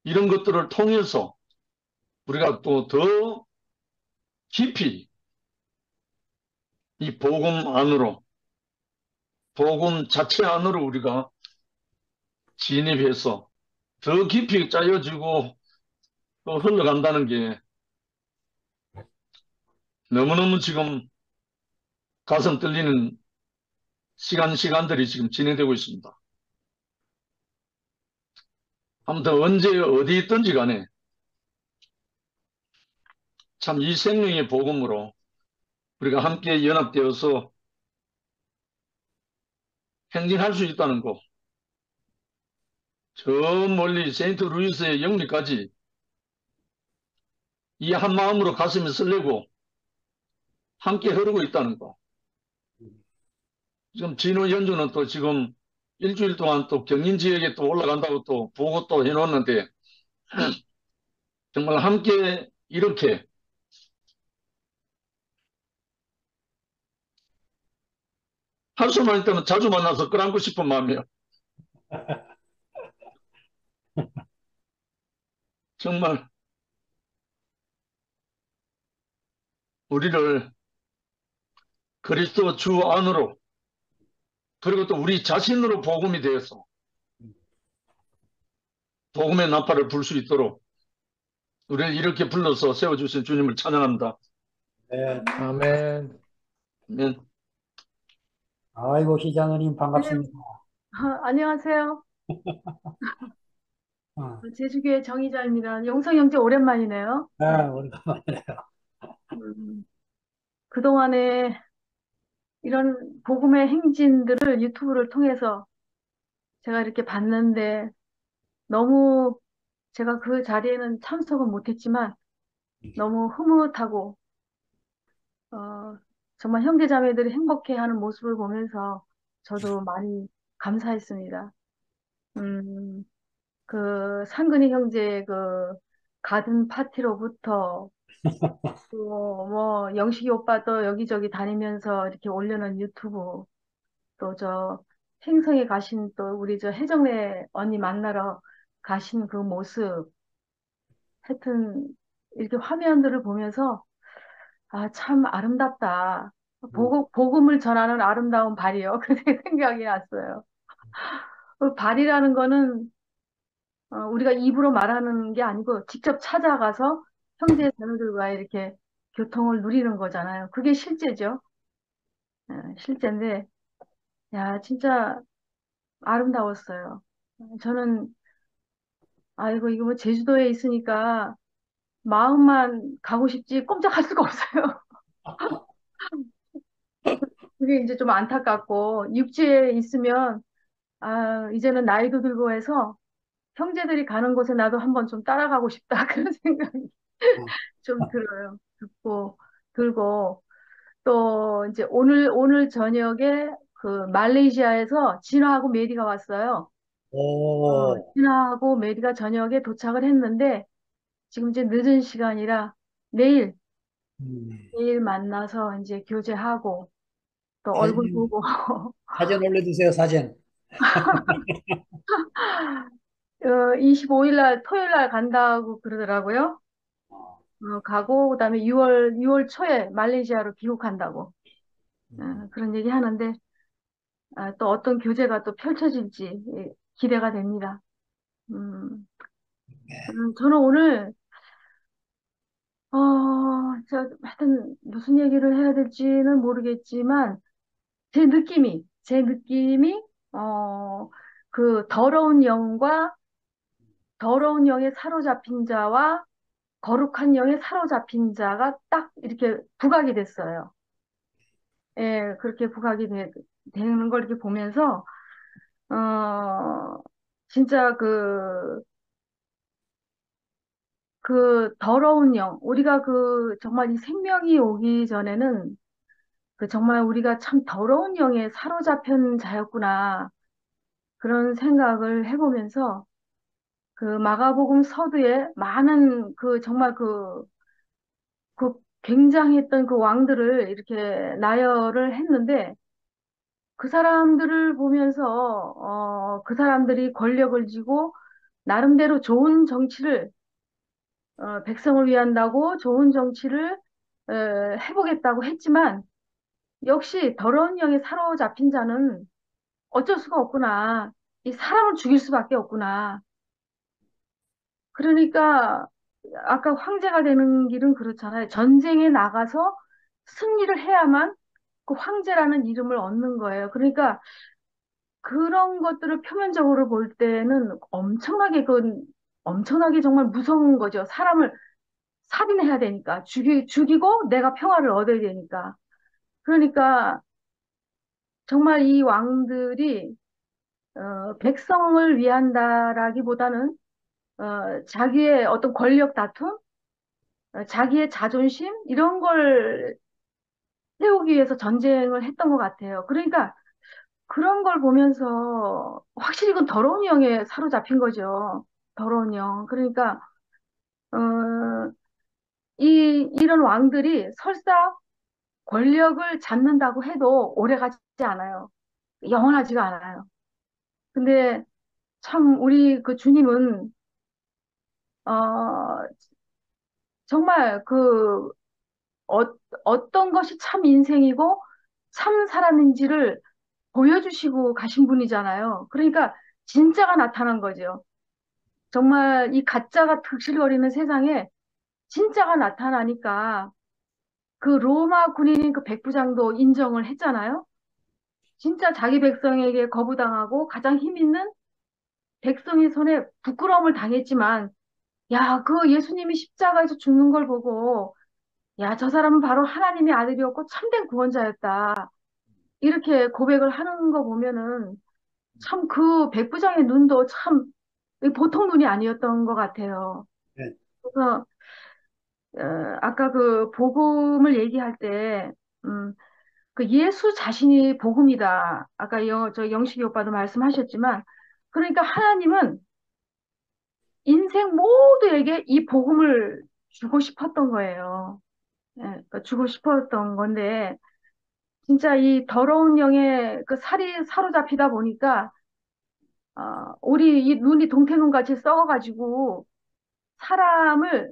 이런 것들을 통해서 우리가 또 더 깊이 이 복음 안으로, 복음 자체 안으로 우리가 진입해서 더 깊이 짜여지고 또 흘러간다는 게 너무너무 지금 가슴 떨리는 시간들이 지금 진행되고 있습니다. 아무튼 언제 어디 있든지 간에 참 이 생명의 복음으로 우리가 함께 연합되어서 행진할 수 있다는 거. 저 멀리 세인트루이스의 영리까지 이 한 마음으로 가슴이 설레고 함께 흐르고 있다는 거. 지금 진호 연주는 또 지금 일주일 동안 또 경인 지역에 또 올라간다고 또 보고 또 해놓았는데 정말 함께 이렇게 할 수만 있다면 자주 만나서 끌안고 싶은 마음이에요. 정말 우리를 그리스도 주 안으로 그리고 또 우리 자신으로 복음이 되어서 복음의 나팔을 불 수 있도록 우리를 이렇게 불러서 세워주신 주님을 찬양합니다. 네. 아멘. 아멘. 아이고, 시장님 반갑습니다. 안녕하세요. 어, 제주교회 정희자입니다. 영성 형제 오랜만이네요. 오랜만에. 그동안에 이런 복음의 행진들을 유튜브를 통해서 제가 이렇게 봤는데 너무 제가 그 자리에는 참석은 못했지만 너무 흐뭇하고 정말 형제자매들이 행복해하는 모습을 보면서 저도 많이 감사했습니다. 음, 그 상근이 형제 그 가든 파티로부터 뭐 영식이 오빠도 여기저기 다니면서 이렇게 올려놓은 유튜브 또 저 행성에 가신 또 우리 저 혜정네 언니 만나러 가신 그 모습 하여튼 이렇게 화면들을 보면서 아, 참 아름답다. 복음을 전하는 아름다운 발이요. 그 생각이 났어요. 그 발이라는 거는 우리가 입으로 말하는 게 아니고 직접 찾아가서 형제 자매들과 이렇게 교통을 누리는 거잖아요. 그게 실제죠. 실제인데, 야, 진짜 아름다웠어요. 저는, 아이고, 이거 뭐 제주도에 있으니까 마음만 가고 싶지 꼼짝할 수가 없어요. 그게 이제 좀 안타깝고, 육지에 있으면, 아, 이제는 나이도 들고 해서 형제들이 가는 곳에 나도 한번 좀 따라가고 싶다. 그런 생각이 어, 좀 들어요. 들고, 또 이제 오늘 저녁에 그 말레이시아에서 진화하고 메리가 왔어요. 오, 진화하고 메리가 저녁에 도착을 했는데, 지금 이제 늦은 시간이라 내일, 음. 내일 만나서 이제 교제하고, 또 얼굴 사진, 보고, 사진 올려주세요, 사진. 25일 날, 토요일 날 간다고 그러더라고요. 어, 가고, 그다음에 6월 초에 말레이시아로 귀국한다고. 음. 그런 얘기 하는데, 또 어떤 교제가 또 펼쳐질지 기대가 됩니다. 음, 저는 오늘, 하여튼 무슨 얘기를 해야 될지는 모르겠지만, 제 느낌이, 어, 그 더러운 영에 사로잡힌 자와 거룩한 영에 사로잡힌 자가 딱 이렇게 부각이 됐어요. 예, 그렇게 되는 걸 이렇게 보면서, 어, 진짜 그 더러운 영, 우리가 정말 이 생명이 오기 전에는 정말 우리가 참 더러운 영에 사로잡힌 자였구나. 그런 생각을 해보면서 마가복음 서두에 많은 정말 굉장했던 그 왕들을 이렇게 나열을 했는데 그 사람들을 보면서 그 사람들이 권력을 쥐고 나름대로 좋은 정치를 백성을 위한다고 좋은 정치를 해보겠다고 했지만 역시 더러운 영에 사로잡힌 자는 어쩔 수가 없구나. 이 사람을 죽일 수밖에 없구나. 그러니까 아까 황제가 되는 길은 그렇잖아요. 전쟁에 나가서 승리를 해야만 그 황제라는 이름을 얻는 거예요. 그러니까 그런 것들을 표면적으로 볼 때는 엄청나게 정말 무서운 거죠. 사람을 살인해야 되니까. 죽이고 내가 평화를 얻어야 되니까. 그러니까 정말 이 왕들이, 백성을 위한다라기보다는, 자기의 어떤 권력 다툼, 자기의 자존심, 이런 걸 세우기 위해서 전쟁을 했던 것 같아요. 그러니까 그런 걸 보면서 확실히 그건 더러운 영에 사로잡힌 거죠. 더러운 영. 그러니까, 어, 이런 왕들이 설사 권력을 잡는다고 해도 오래 가지 않아요. 영원하지가 않아요. 근데 참 우리 그 주님은, 어, 정말 어, 어떤 것이 참 인생이고 참 사람인지를 보여주시고 가신 분이잖아요. 그러니까 진짜가 나타난 거죠. 정말 이 가짜가 득실거리는 세상에 진짜가 나타나니까 그 로마 군인인 그 백부장도 인정을 했잖아요. 진짜 자기 백성에게 거부당하고 가장 힘 있는 백성의 손에 부끄러움을 당했지만, 야, 그 예수님이 십자가에서 죽는 걸 보고, 야, 저 사람은 바로 하나님의 아들이었고 참된 구원자였다. 이렇게 고백을 하는 거 보면은 참 그 백부장의 눈도 참 보통 눈이 아니었던 것 같아요. 네. 그래서 아까 그 복음을 얘기할 때, 음, 그 예수 자신이 복음이다. 아까 저 영식이 오빠도 말씀하셨지만, 그러니까 하나님은 인생 모두에게 이 복음을 주고 싶었던 거예요. 예, 그러니까 주고 싶었던 건데, 진짜 이 더러운 영에 그 살이 사로잡히다 보니까, 우리 이 눈이 동태눈 같이 썩어가지고, 사람을,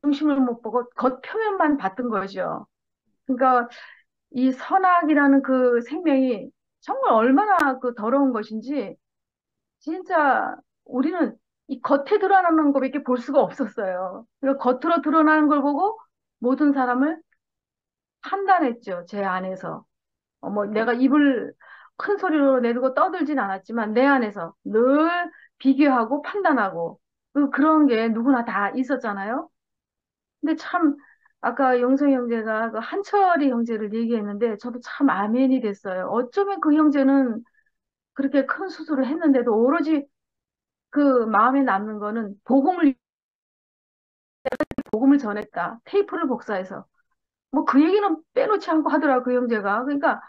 중심을 못 보고 겉 표면만 봤던 거죠. 그러니까 이 선악이라는 그 생명이 정말 얼마나 그 더러운 것인지, 진짜 우리는 이 겉에 드러나는 것밖에 볼 수가 없었어요. 그리고 겉으로 드러나는 걸 보고 모든 사람을 판단했죠. 제 안에서. 뭐 내가 입을 큰 소리로 내고 떠들진 않았지만 내 안에서 늘 비교하고 판단하고 그런 게 누구나 다 있었잖아요. 근데 참 아까 영성 형제가 그 한철이 형제를 얘기했는데 저도 참 아멘이 됐어요. 어쩌면 그 형제는 그렇게 큰 수술을 했는데도 오로지 그 마음에 남는 거는 복음을 전했다. 테이프를 복사해서. 뭐 그 얘기는 빼놓지 않고 하더라고, 그 형제가. 그러니까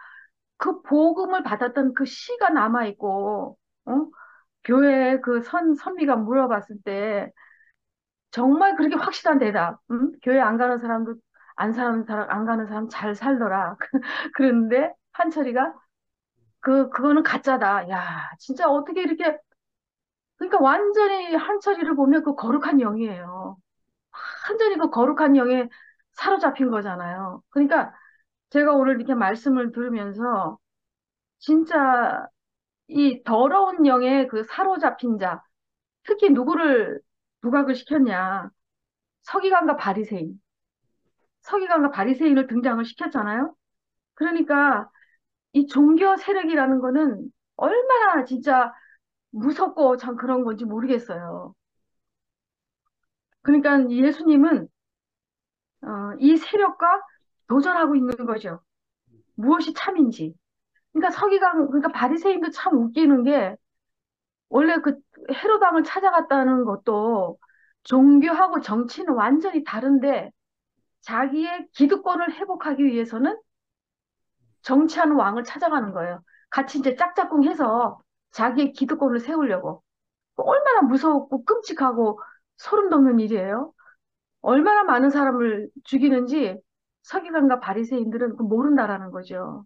그 복음을 받았던 그 씨가 남아있고, 어? 교회 그 선비가 물어봤을 때 정말 그렇게 확실한 대답. 응? 교회 안 가는 사람도 안 가는 사람 잘 살더라. 그런데 한철이가 그거는 가짜다. 야, 진짜 어떻게 이렇게, 그러니까 완전히 한철이를 보면 그 거룩한 영이에요. 완전히 그 거룩한 영에 사로잡힌 거잖아요. 그러니까 제가 오늘 이렇게 말씀을 들으면서 진짜 이 더러운 영에 그 사로잡힌 자, 특히 누구를 부각을 시켰냐? 서기관과 바리새인. 서기관과 바리새인을 등장을 시켰잖아요. 그러니까 이 종교 세력이라는 거는 얼마나 진짜 무섭고 참 그런 건지 모르겠어요. 그러니까 예수님은 이 세력과 도전하고 있는 거죠. 무엇이 참인지. 그러니까 그러니까 바리새인도 참 웃기는 게 원래 그 헤롯 왕을 찾아갔다는 것도 종교하고 정치는 완전히 다른데 자기의 기득권을 회복하기 위해서는 정치하는 왕을 찾아가는 거예요. 같이 이제 짝짝꿍 해서 자기의 기득권을 세우려고. 얼마나 무섭고 끔찍하고 소름 돋는 일이에요. 얼마나 많은 사람을 죽이는지 서기관과 바리새인들은 모른다라는 거죠.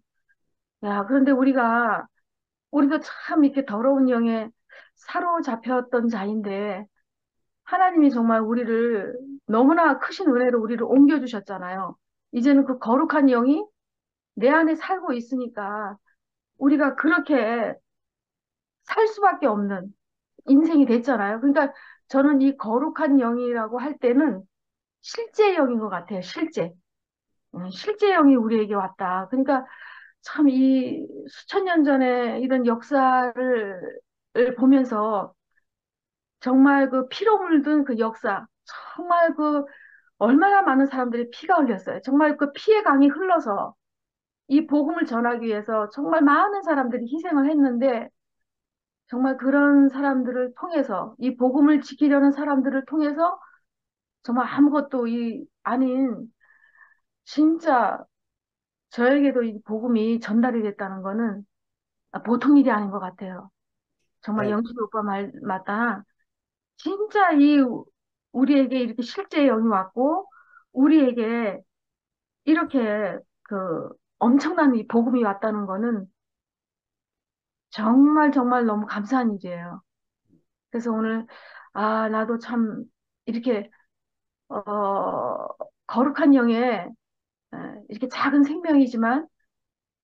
야, 그런데 우리도 참 이렇게 더러운 영에 사로잡혔던 자인데 하나님이 정말 우리를 너무나 크신 은혜로 우리를 옮겨주셨잖아요. 이제는 그 거룩한 영이 내 안에 살고 있으니까 우리가 그렇게 살 수밖에 없는 인생이 됐잖아요. 그러니까 저는 이 거룩한 영이라고 할 때는 실제 영인 것 같아요. 실제. 실제 영이 우리에게 왔다. 그러니까 참 이 수천 년 전에 이런 역사를 보면서 정말 그 피로 물든 그 역사, 정말 그 얼마나 많은 사람들이 피가 흘렸어요. 정말 그 피의 강이 흘러서 이 복음을 전하기 위해서 정말 많은 사람들이 희생을 했는데 정말 그런 사람들을 통해서 이 복음을 지키려는 사람들을 통해서 정말 아무것도 아닌 진짜 저에게도 이 복음이 전달이 됐다는 거는 보통 일이 아닌 것 같아요. 정말 네, 영식 오빠 말 맞다. 진짜 우리에게 이렇게 실제 영이 왔고 우리에게 이렇게 그 엄청난 이 복음이 왔다는 거는 정말 정말 너무 감사한 일이에요. 그래서 오늘 나도 참 이렇게 어 거룩한 영에 이렇게 작은 생명이지만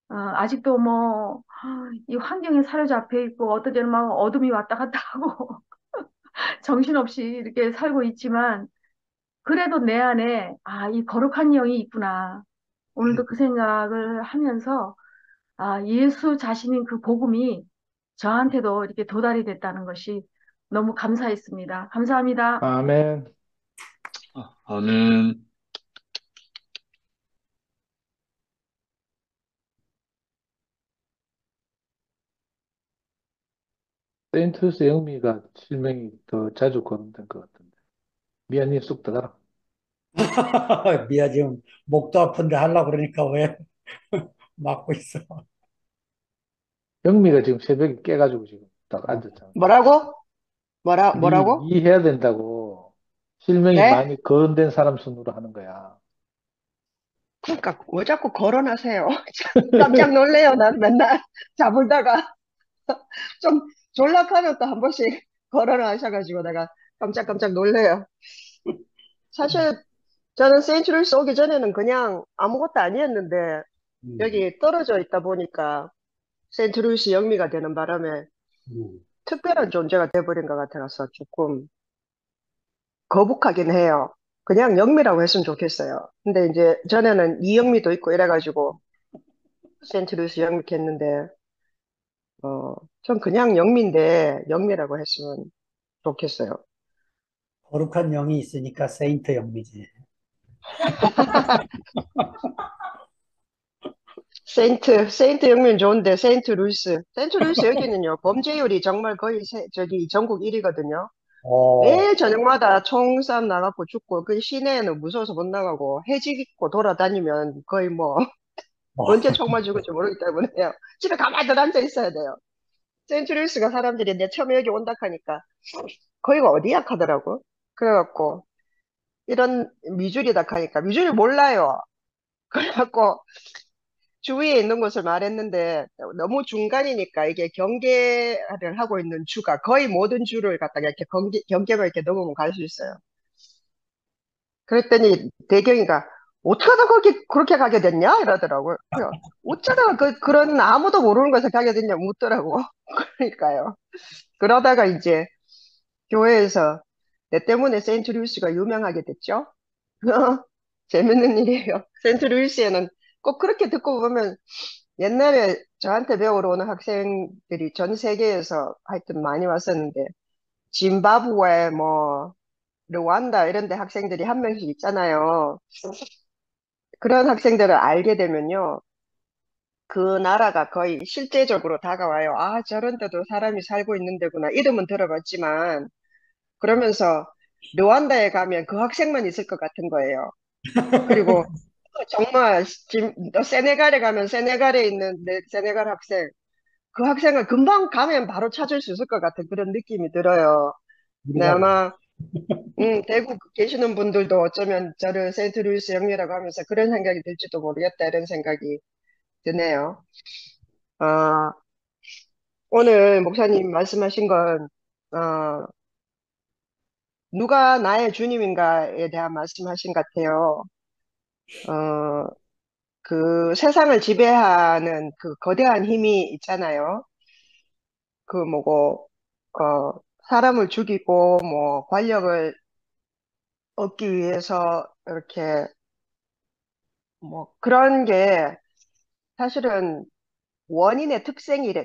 아직도 뭐 이 환경에 사로잡혀 있고 어떨 때는 막 어둠이 왔다 갔다 하고 정신없이 이렇게 살고 있지만 그래도 내 안에 이 거룩한 영이 있구나. 오늘도 그 생각을 하면서 예수 자신인 그 복음이 저한테도 이렇게 도달이 됐다는 것이 너무 감사했습니다. 감사합니다. 아멘. 아멘. 세인트루스 영미가 실명이 더 자주 거론된 것 같은데. 미연님 쑥 들어가라. 미아 지금 목도 아픈데 하려고 그러니까 왜 막고 있어. 영미가 지금 새벽에 깨가지고 지금 딱 앉았잖아. 뭐라고? 뭐라고? 해야 된다고. 실명이 네? 많이 거론된 사람 순으로 하는 거야. 그러니까 왜 자꾸 거론하세요? 깜짝 놀래요. 난 맨날 자불다가 좀 졸락하면 또 한 번씩 거론하셔가지고 내가 깜짝 놀래요. 사실 저는 세인트루이스 오기 전에는 그냥 아무것도 아니었는데 음, 여기 떨어져 있다 보니까 세인트루이스 영미가 되는 바람에 음. 특별한 존재가 돼버린 것 같아서 조금 거북하긴 해요. 그냥 영미라고 했으면 좋겠어요. 근데 이제 전에는 이영미도 있고 이래가지고 세인트루이스 영미했는데, 전 그냥 영미인데, 영미라고 했으면 좋겠어요. 거룩한 영이 있으니까 세인트 영미지. 세인트 영미는 좋은데, 세인트 루이스 여기는요, 범죄율이 정말 거의 저기 전국 1위거든요. 어, 매 저녁마다 총싸움 나가고 죽고, 그 시내에는 무서워서 못 나가고, 해직 입고 돌아다니면 거의 뭐, 어, 언제 총 맞을지 모르기 때문에요. 집에 가만히 앉아 있어야 돼요. 세인트루이스가 사람들이 내 처음에 여기 온다 하니까, 거기가 어디야 하더라고. 그래갖고, 이런 미주리다 하니까, 미주리 몰라요. 그래갖고, 주위에 있는 곳을 말했는데 너무 중간이니까 이게 경계를 하고 있는 주가 거의 모든 주를 갖다가 이렇게 경계만 이렇게 넘으면 갈 수 있어요. 그랬더니 대경이가 어떻게 하다 거기 그렇게 가게 됐냐 이러더라고요. 그래서 어쩌다가 그런 아무도 모르는 곳에 가게 됐냐 묻더라고. 그러니까요. 그러다가 이제 교회에서 내 때문에 세인트 루이스가 유명하게 됐죠. 재밌는 일이에요. 세인트 루이스에는 꼭 그렇게 듣고 보면 옛날에 저한테 배우러 오는 학생들이 전 세계에서 하여튼 많이 왔었는데, 짐바브웨, 뭐, 르완다 이런 데 학생들이 한 명씩 있잖아요. 그런 학생들을 알게 되면요. 그 나라가 거의 실제적으로 다가와요. 아, 저런 데도 사람이 살고 있는 데구나. 이름은 들어봤지만, 그러면서 르완다에 가면 그 학생만 있을 것 같은 거예요. 그리고 정말 너 세네갈에 가면 세네갈에 있는 내 세네갈 학생, 그 학생을 금방 가면 바로 찾을 수 있을 것 같은 그런 느낌이 들어요. 네, 우리가, 아마, 대구 계시는 분들도 어쩌면 저를 세인트루이스 영미라고 하면서 그런 생각이 들지도 모르겠다, 이런 생각이 드네요. 아, 오늘 목사님 말씀하신 건, 어, 누가 나의 주님인가에 대한 말씀하신 것 같아요. 어, 그 세상을 지배하는 그 거대한 힘이 있잖아요. 그 뭐고, 사람을 죽이고, 뭐, 권력을 얻기 위해서 이렇게 뭐 그런 게 사실은 원인의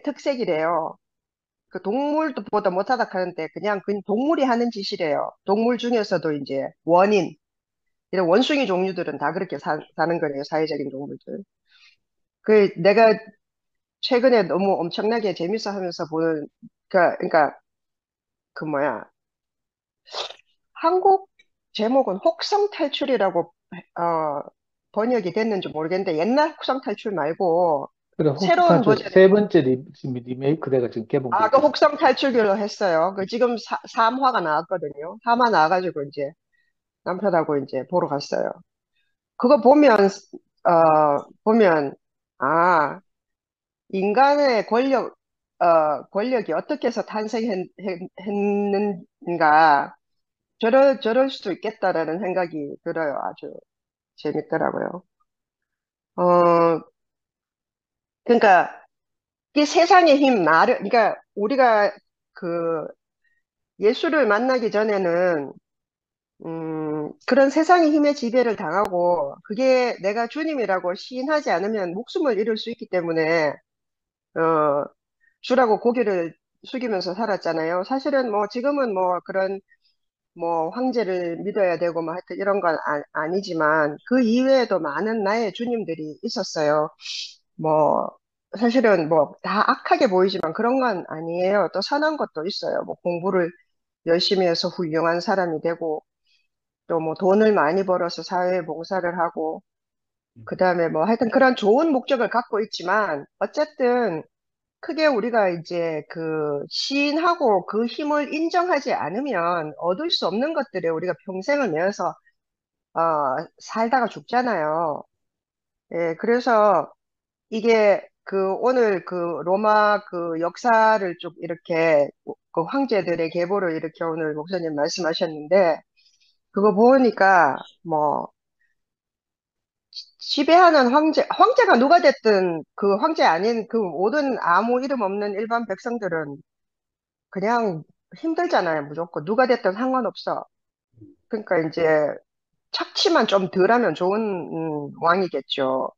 특색이래요. 그 동물도 보다 못하다 하는데 그냥 그 동물이 하는 짓이래요. 동물 중에서도 이제 원인, 이런 원숭이 종류들은 다 그렇게 사는 거래요. 사회적인 동물들. 그 내가 최근에 너무 엄청나게 재밌어 하면서 보는, 그러니까 그 뭐야, 한국 제목은 혹성 탈출이라고 번역이 됐는지 모르겠는데 옛날 혹성 탈출 말고 그래, 새로운 혹시탈출 버전의 세 번째 리메이크돼가 지금 그 개봉됐거든. 혹성 탈출기로 했어요. 그 지금 3화가 나왔거든요. 3화 나와가지고 이제 남편하고 이제 보러 갔어요. 그거 보면, 아, 인간의 권력이 어떻게 해서 탄생했는가, 저럴 수도 있겠다라는 생각이 들어요. 아주 재밌더라고요. 어, 그러니까, 이 세상의 힘, 그러니까 우리가 그 예수를 만나기 전에는, 그런 세상의 힘의 지배를 당하고, 그게 내가 주님이라고 시인하지 않으면 목숨을 잃을 수 있기 때문에, 어, 주라고 고개를 숙이면서 살았잖아요. 사실은 뭐 지금은 뭐 그런 뭐 황제를 믿어야 되고 뭐 하여튼 이런 건 아니지만 그 이외에도 많은 나의 주님들이 있었어요. 뭐 사실은 뭐 다 악하게 보이지만 그런 건 아니에요. 또 선한 것도 있어요. 뭐 공부를 열심히 해서 훌륭한 사람이 되고 또 뭐 돈을 많이 벌어서 사회에 봉사를 하고 그다음에 뭐 하여튼 그런 좋은 목적을 갖고 있지만 어쨌든 크게 우리가 이제 그 시인하고 그 힘을 인정하지 않으면 얻을 수 없는 것들에 우리가 평생을 내어서 어, 살다가 죽잖아요. 예, 그래서 이게 그 오늘 그 로마 그 역사를 쭉 이렇게 그 황제들의 계보를 이렇게 오늘 목사님 말씀하셨는데 그거 보니까 뭐 지배하는 황제가 누가 됐든 그 황제 아닌 그 모든 아무 이름 없는 일반 백성들은 그냥 힘들잖아요, 무조건. 누가 됐든 상관없어. 그러니까 이제 착취만 좀 덜하면 좋은 왕이겠죠.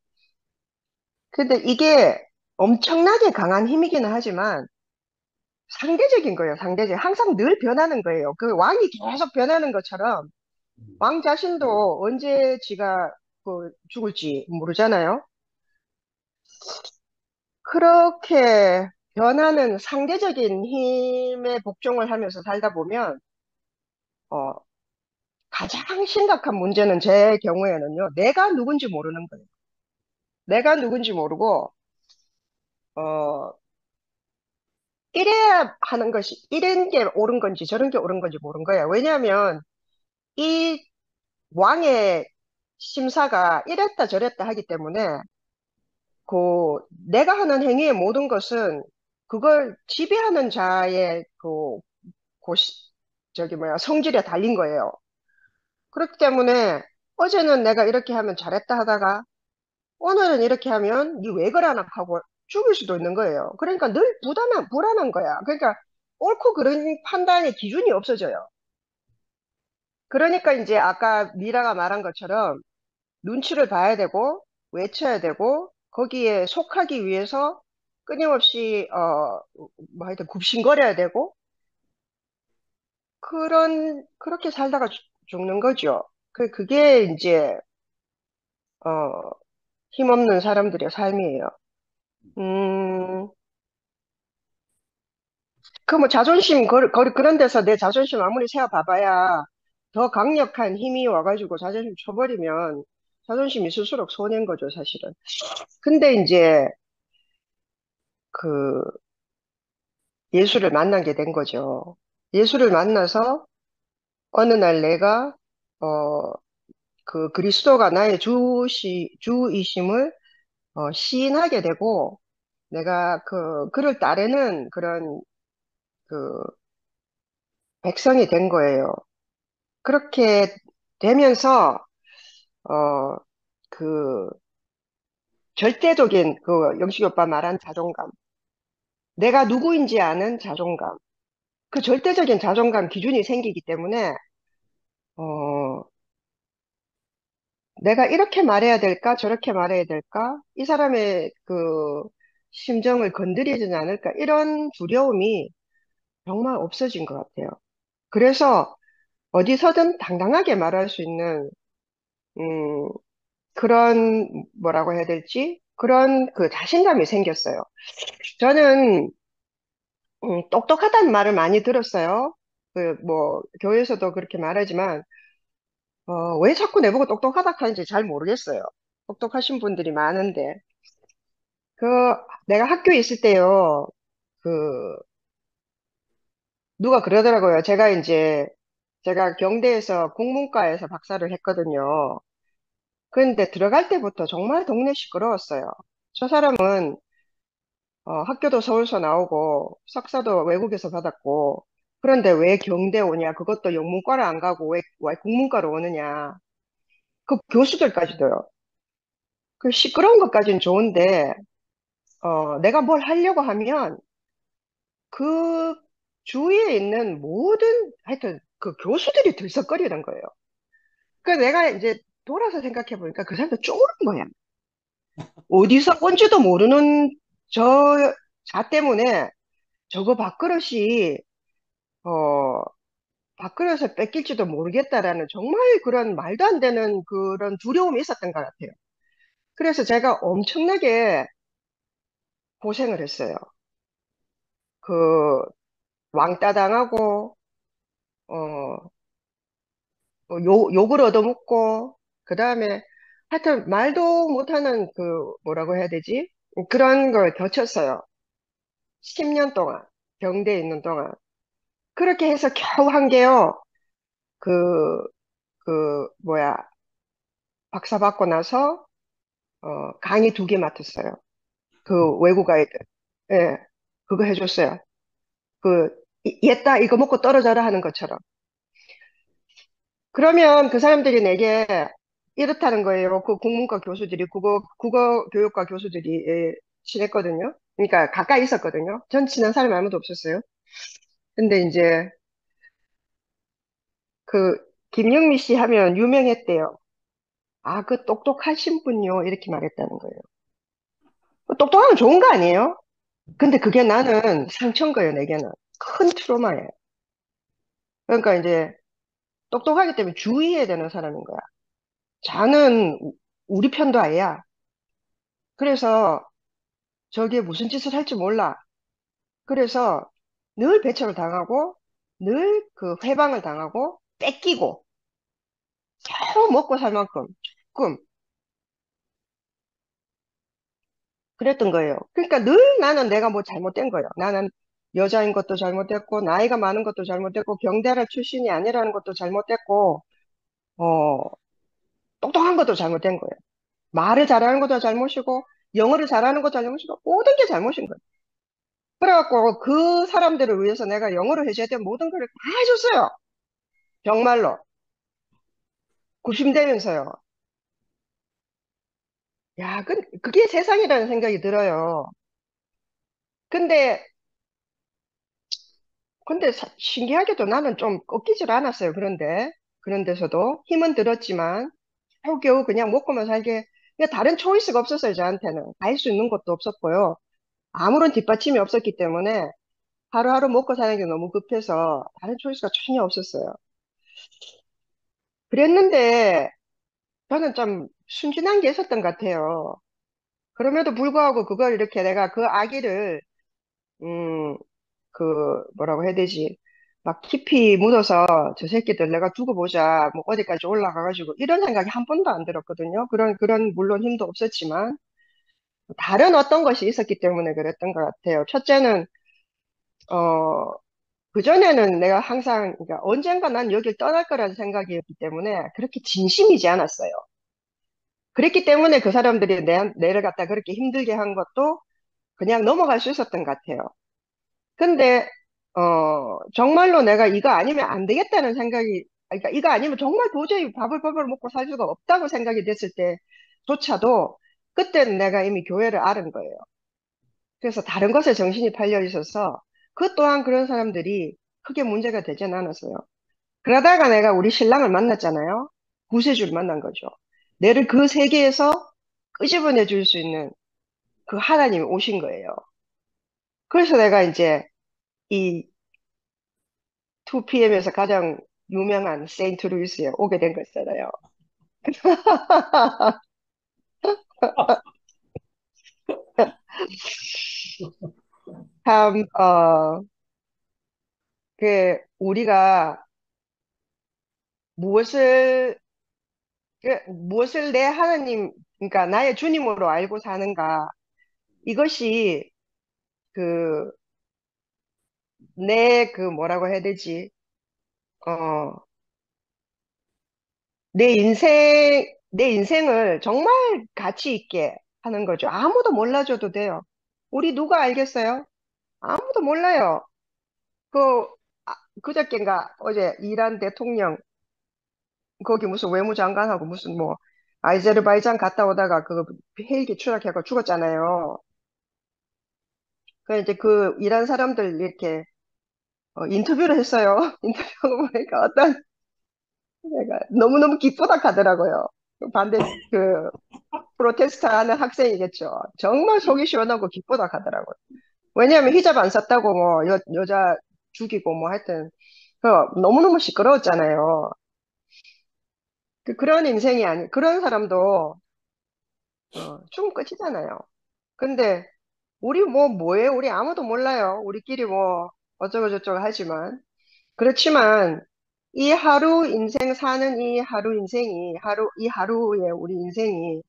근데 이게 엄청나게 강한 힘이기는 하지만 상대적인 거예요, 상대적. 항상 늘 변하는 거예요. 그 왕이 계속 변하는 것처럼 왕 자신도 언제 지가 죽을지 모르잖아요. 그렇게 변하는 상대적인 힘에 복종을 하면서 살다 보면, 어, 가장 심각한 문제는 제 경우에는요, 내가 누군지 모르는 거예요. 내가 누군지 모르고, 어, 이래야 하는 것이, 이런 게 옳은 건지 저런 게 옳은 건지 모르는 거예요. 왜냐하면 이 왕의 심사가 이랬다 저랬다 하기 때문에, 내가 하는 행위의 모든 것은 그걸 지배하는 자의 고시, 성질에 달린 거예요. 그렇기 때문에 어제는 내가 이렇게 하면 잘했다 하다가 오늘은 이렇게 하면 니 왜 그러나 하고 죽일 수도 있는 거예요. 그러니까 늘 불안한 거야. 그러니까 옳고 그른 판단의 기준이 없어져요. 그러니까 이제 아까 미라가 말한 것처럼 눈치를 봐야 되고 외쳐야 되고 거기에 속하기 위해서 끊임없이 뭐 하여튼 굽신거려야 되고 그렇게 살다가 죽는 거죠. 그게 이제 어 힘없는 사람들의 삶이에요. 음, 그 뭐 자존심 그런 데서 내 자존심 아무리 세워봐봐야 더 강력한 힘이 와가지고 자존심 쳐버리면 자존심이 있을수록 손해인 거죠, 사실은. 근데 이제 그 예수를 만나게 된 거죠. 예수를 만나서 어느 날 내가 어, 그 그리스도가 나의 주이심을 시인하게 되고 내가 그를 따르는 그런 그 백성이 된 거예요. 그렇게 되면서 어, 그 절대적인 영식이 오빠 말한 자존감, 내가 누구인지 아는 자존감, 그 절대적인 자존감 기준이 생기기 때문에 어, 내가 이렇게 말해야 될까, 저렇게 말해야 될까, 이 사람의 심정을 건드리지는 않을까, 이런 두려움이 정말 없어진 것 같아요. 그래서 어디서든 당당하게 말할 수 있는, 음, 그런, 뭐라고 해야 될지, 그런 자신감이 생겼어요. 저는, 똑똑하다는 말을 많이 들었어요. 교회에서도 그렇게 말하지만, 왜 자꾸 내보고 똑똑하다 하는지 잘 모르겠어요. 똑똑하신 분들이 많은데. 그, 내가 학교에 있을 때요, 그, 누가 그러더라고요. 제가 경대에서 국문과에서 박사를 했거든요. 그런데 들어갈 때부터 정말 동네 시끄러웠어요. 저 사람은, 학교도 서울서 나오고, 석사도 외국에서 받았고, 그런데 왜 경대 오냐? 그것도 영문과를 안 가고 왜 국문과로 오느냐? 그 교수들까지도요. 그 시끄러운 것까지는 좋은데, 내가 뭘 하려고 하면, 그 주위에 있는 하여튼 그 교수들이 들썩거리는 거예요. 그래서 내가 이제 돌아서 생각해 보니까 그 사람도 쫄은 거야. 어디서 온지도 모르는 자 때문에 저거 어, 밥그릇을 뺏길지도 모르겠다라는 정말 그런 말도 안 되는 그런 두려움이 있었던 것 같아요. 그래서 제가 엄청나게 고생을 했어요. 그 왕따 당하고, 어, 욕을 얻어먹고, 그 다음에 하여튼 말도 못하는 뭐라고 해야 되지? 그런 걸 겪었어요. 10년 동안, 경대에 있는 동안. 그렇게 해서 겨우 한 게요, 그, 뭐야, 박사 받고 나서, 강의 2개 맡았어요. 외국 아이들. 예, 그거 해줬어요. 얘따 이거 먹고 떨어져라 하는 것처럼. 그러면 그 사람들이 내게 이렇다는 거예요. 그 국문과 교수들이, 국어 교육과 교수들이 친했거든요. 그러니까 가까이 있었거든요. 전 친한 사람이 아무도 없었어요. 근데 이제 그 김영미 씨 하면 유명했대요. 아, 그 똑똑하신 분요. 이렇게 말했다는 거예요. 똑똑하면 좋은 거 아니에요? 근데 그게 나는 상처인 거예요, 내게는. 큰 트로마예요. 그러니까 이제 똑똑하기 때문에 주의해야 되는 사람인 거야. 자는 우리 편도 아니야. 그래서 저게 무슨 짓을 할지 몰라. 그래서 늘 배척을 당하고, 늘 그 회방을 당하고, 뺏기고, 서로 먹고 살 만큼 조금 그랬던 거예요. 그러니까 늘 나는 내가 뭐 잘못된 거예요. 나는 여자인 것도 잘못됐고, 나이가 많은 것도 잘못됐고, 경대라 출신이 아니라는 것도 잘못됐고, 어, 똑똑한 것도 잘못된 거예요. 말을 잘하는 것도 잘못이고, 영어를 잘하는 것도 잘못이고, 모든 게 잘못인 거예요. 그래갖고 그 사람들을 위해서 내가 영어로 해줘야 될 모든 걸 다 해줬어요. 정말로. 굽신대면서요. 야, 그게 세상이라는 생각이 들어요. 근데, 신기하게도 나는 좀 꺾이질 않았어요. 그런 데서도 힘은 들었지만, 겨우겨우 그냥 먹고만 살게, 그냥 다른 초이스가 없었어요, 저한테는. 갈 수 있는 것도 없었고요. 아무런 뒷받침이 없었기 때문에, 하루하루 먹고 사는 게 너무 급해서, 다른 초이스가 전혀 없었어요. 그랬는데, 저는 좀 순진한 게 있었던 것 같아요. 그럼에도 불구하고 그걸 이렇게 내가 그 아기를, 음, 뭐라고 해야 되지? 막 깊이 묻어서 저 새끼들 내가 두고 보자, 뭐 어디까지 올라가가지고 이런 생각이 한 번도 안 들었거든요. 물론 힘도 없었지만, 다른 어떤 것이 있었기 때문에 그랬던 것 같아요. 첫째는, 어, 그전에는 내가 항상, 그러니까 언젠가 난 여길 떠날 거라는 생각이었기 때문에 그렇게 진심이지 않았어요. 그랬기 때문에 그 사람들이 내를 갖다 그렇게 힘들게 한 것도 그냥 넘어갈 수 있었던 것 같아요. 근데, 정말로 내가 이거 아니면 안 되겠다는 생각이, 그러니까 이거 아니면 정말 도저히 밥을 먹고 살 수가 없다고 생각이 됐을 때조차도 그때는 내가 이미 교회를 앓은 거예요. 그래서 다른 것에 정신이 팔려 있어서 그 또한 그런 사람들이 크게 문제가 되진 않았어요. 그러다가 내가 우리 신랑을 만났잖아요. 구세주를 만난 거죠. 내를 그 세계에서 끄집어내 줄 수 있는 그 하나님이 오신 거예요. 그래서 내가 이제 이 2PM에서 가장 유명한 세인트 루이스에 오게 된 거잖아요. 참, 우리가 무엇을, 무엇을 내 하나님, 그러니까 나의 주님으로 알고 사는가. 이것이 그, 뭐라고 해야 되지? 어, 내 인생을 정말 가치 있게 하는 거죠. 아무도 몰라줘도 돼요. 우리 누가 알겠어요? 아무도 몰라요. 그, 그저께인가 어제 이란 대통령, 거기 무슨 외무장관하고 무슨 뭐, 아제르바이잔 갔다 오다가 그 헬기 추락해서 죽었잖아요. 그 이제 그 이란 사람들 이렇게 인터뷰를 했어요. 인터뷰하고 보니까 내가 너무너무 기쁘다 하더라고요. 프로테스트 하는 학생이겠죠. 정말 속이 시원하고 기쁘다 하더라고요. 왜냐하면 히잡 안 썼다고 뭐 여자 죽이고 뭐 하여튼 너무너무 시끄러웠잖아요. 그런 인생이 그런 사람도 죽으면 끝이잖아요. 근데 우리 뭐예요? 우리 아무도 몰라요. 우리끼리 뭐 어쩌고저쩌고 하지만 그렇지만 이 하루 인생 사는 이 하루 인생이 이 하루의 우리 인생이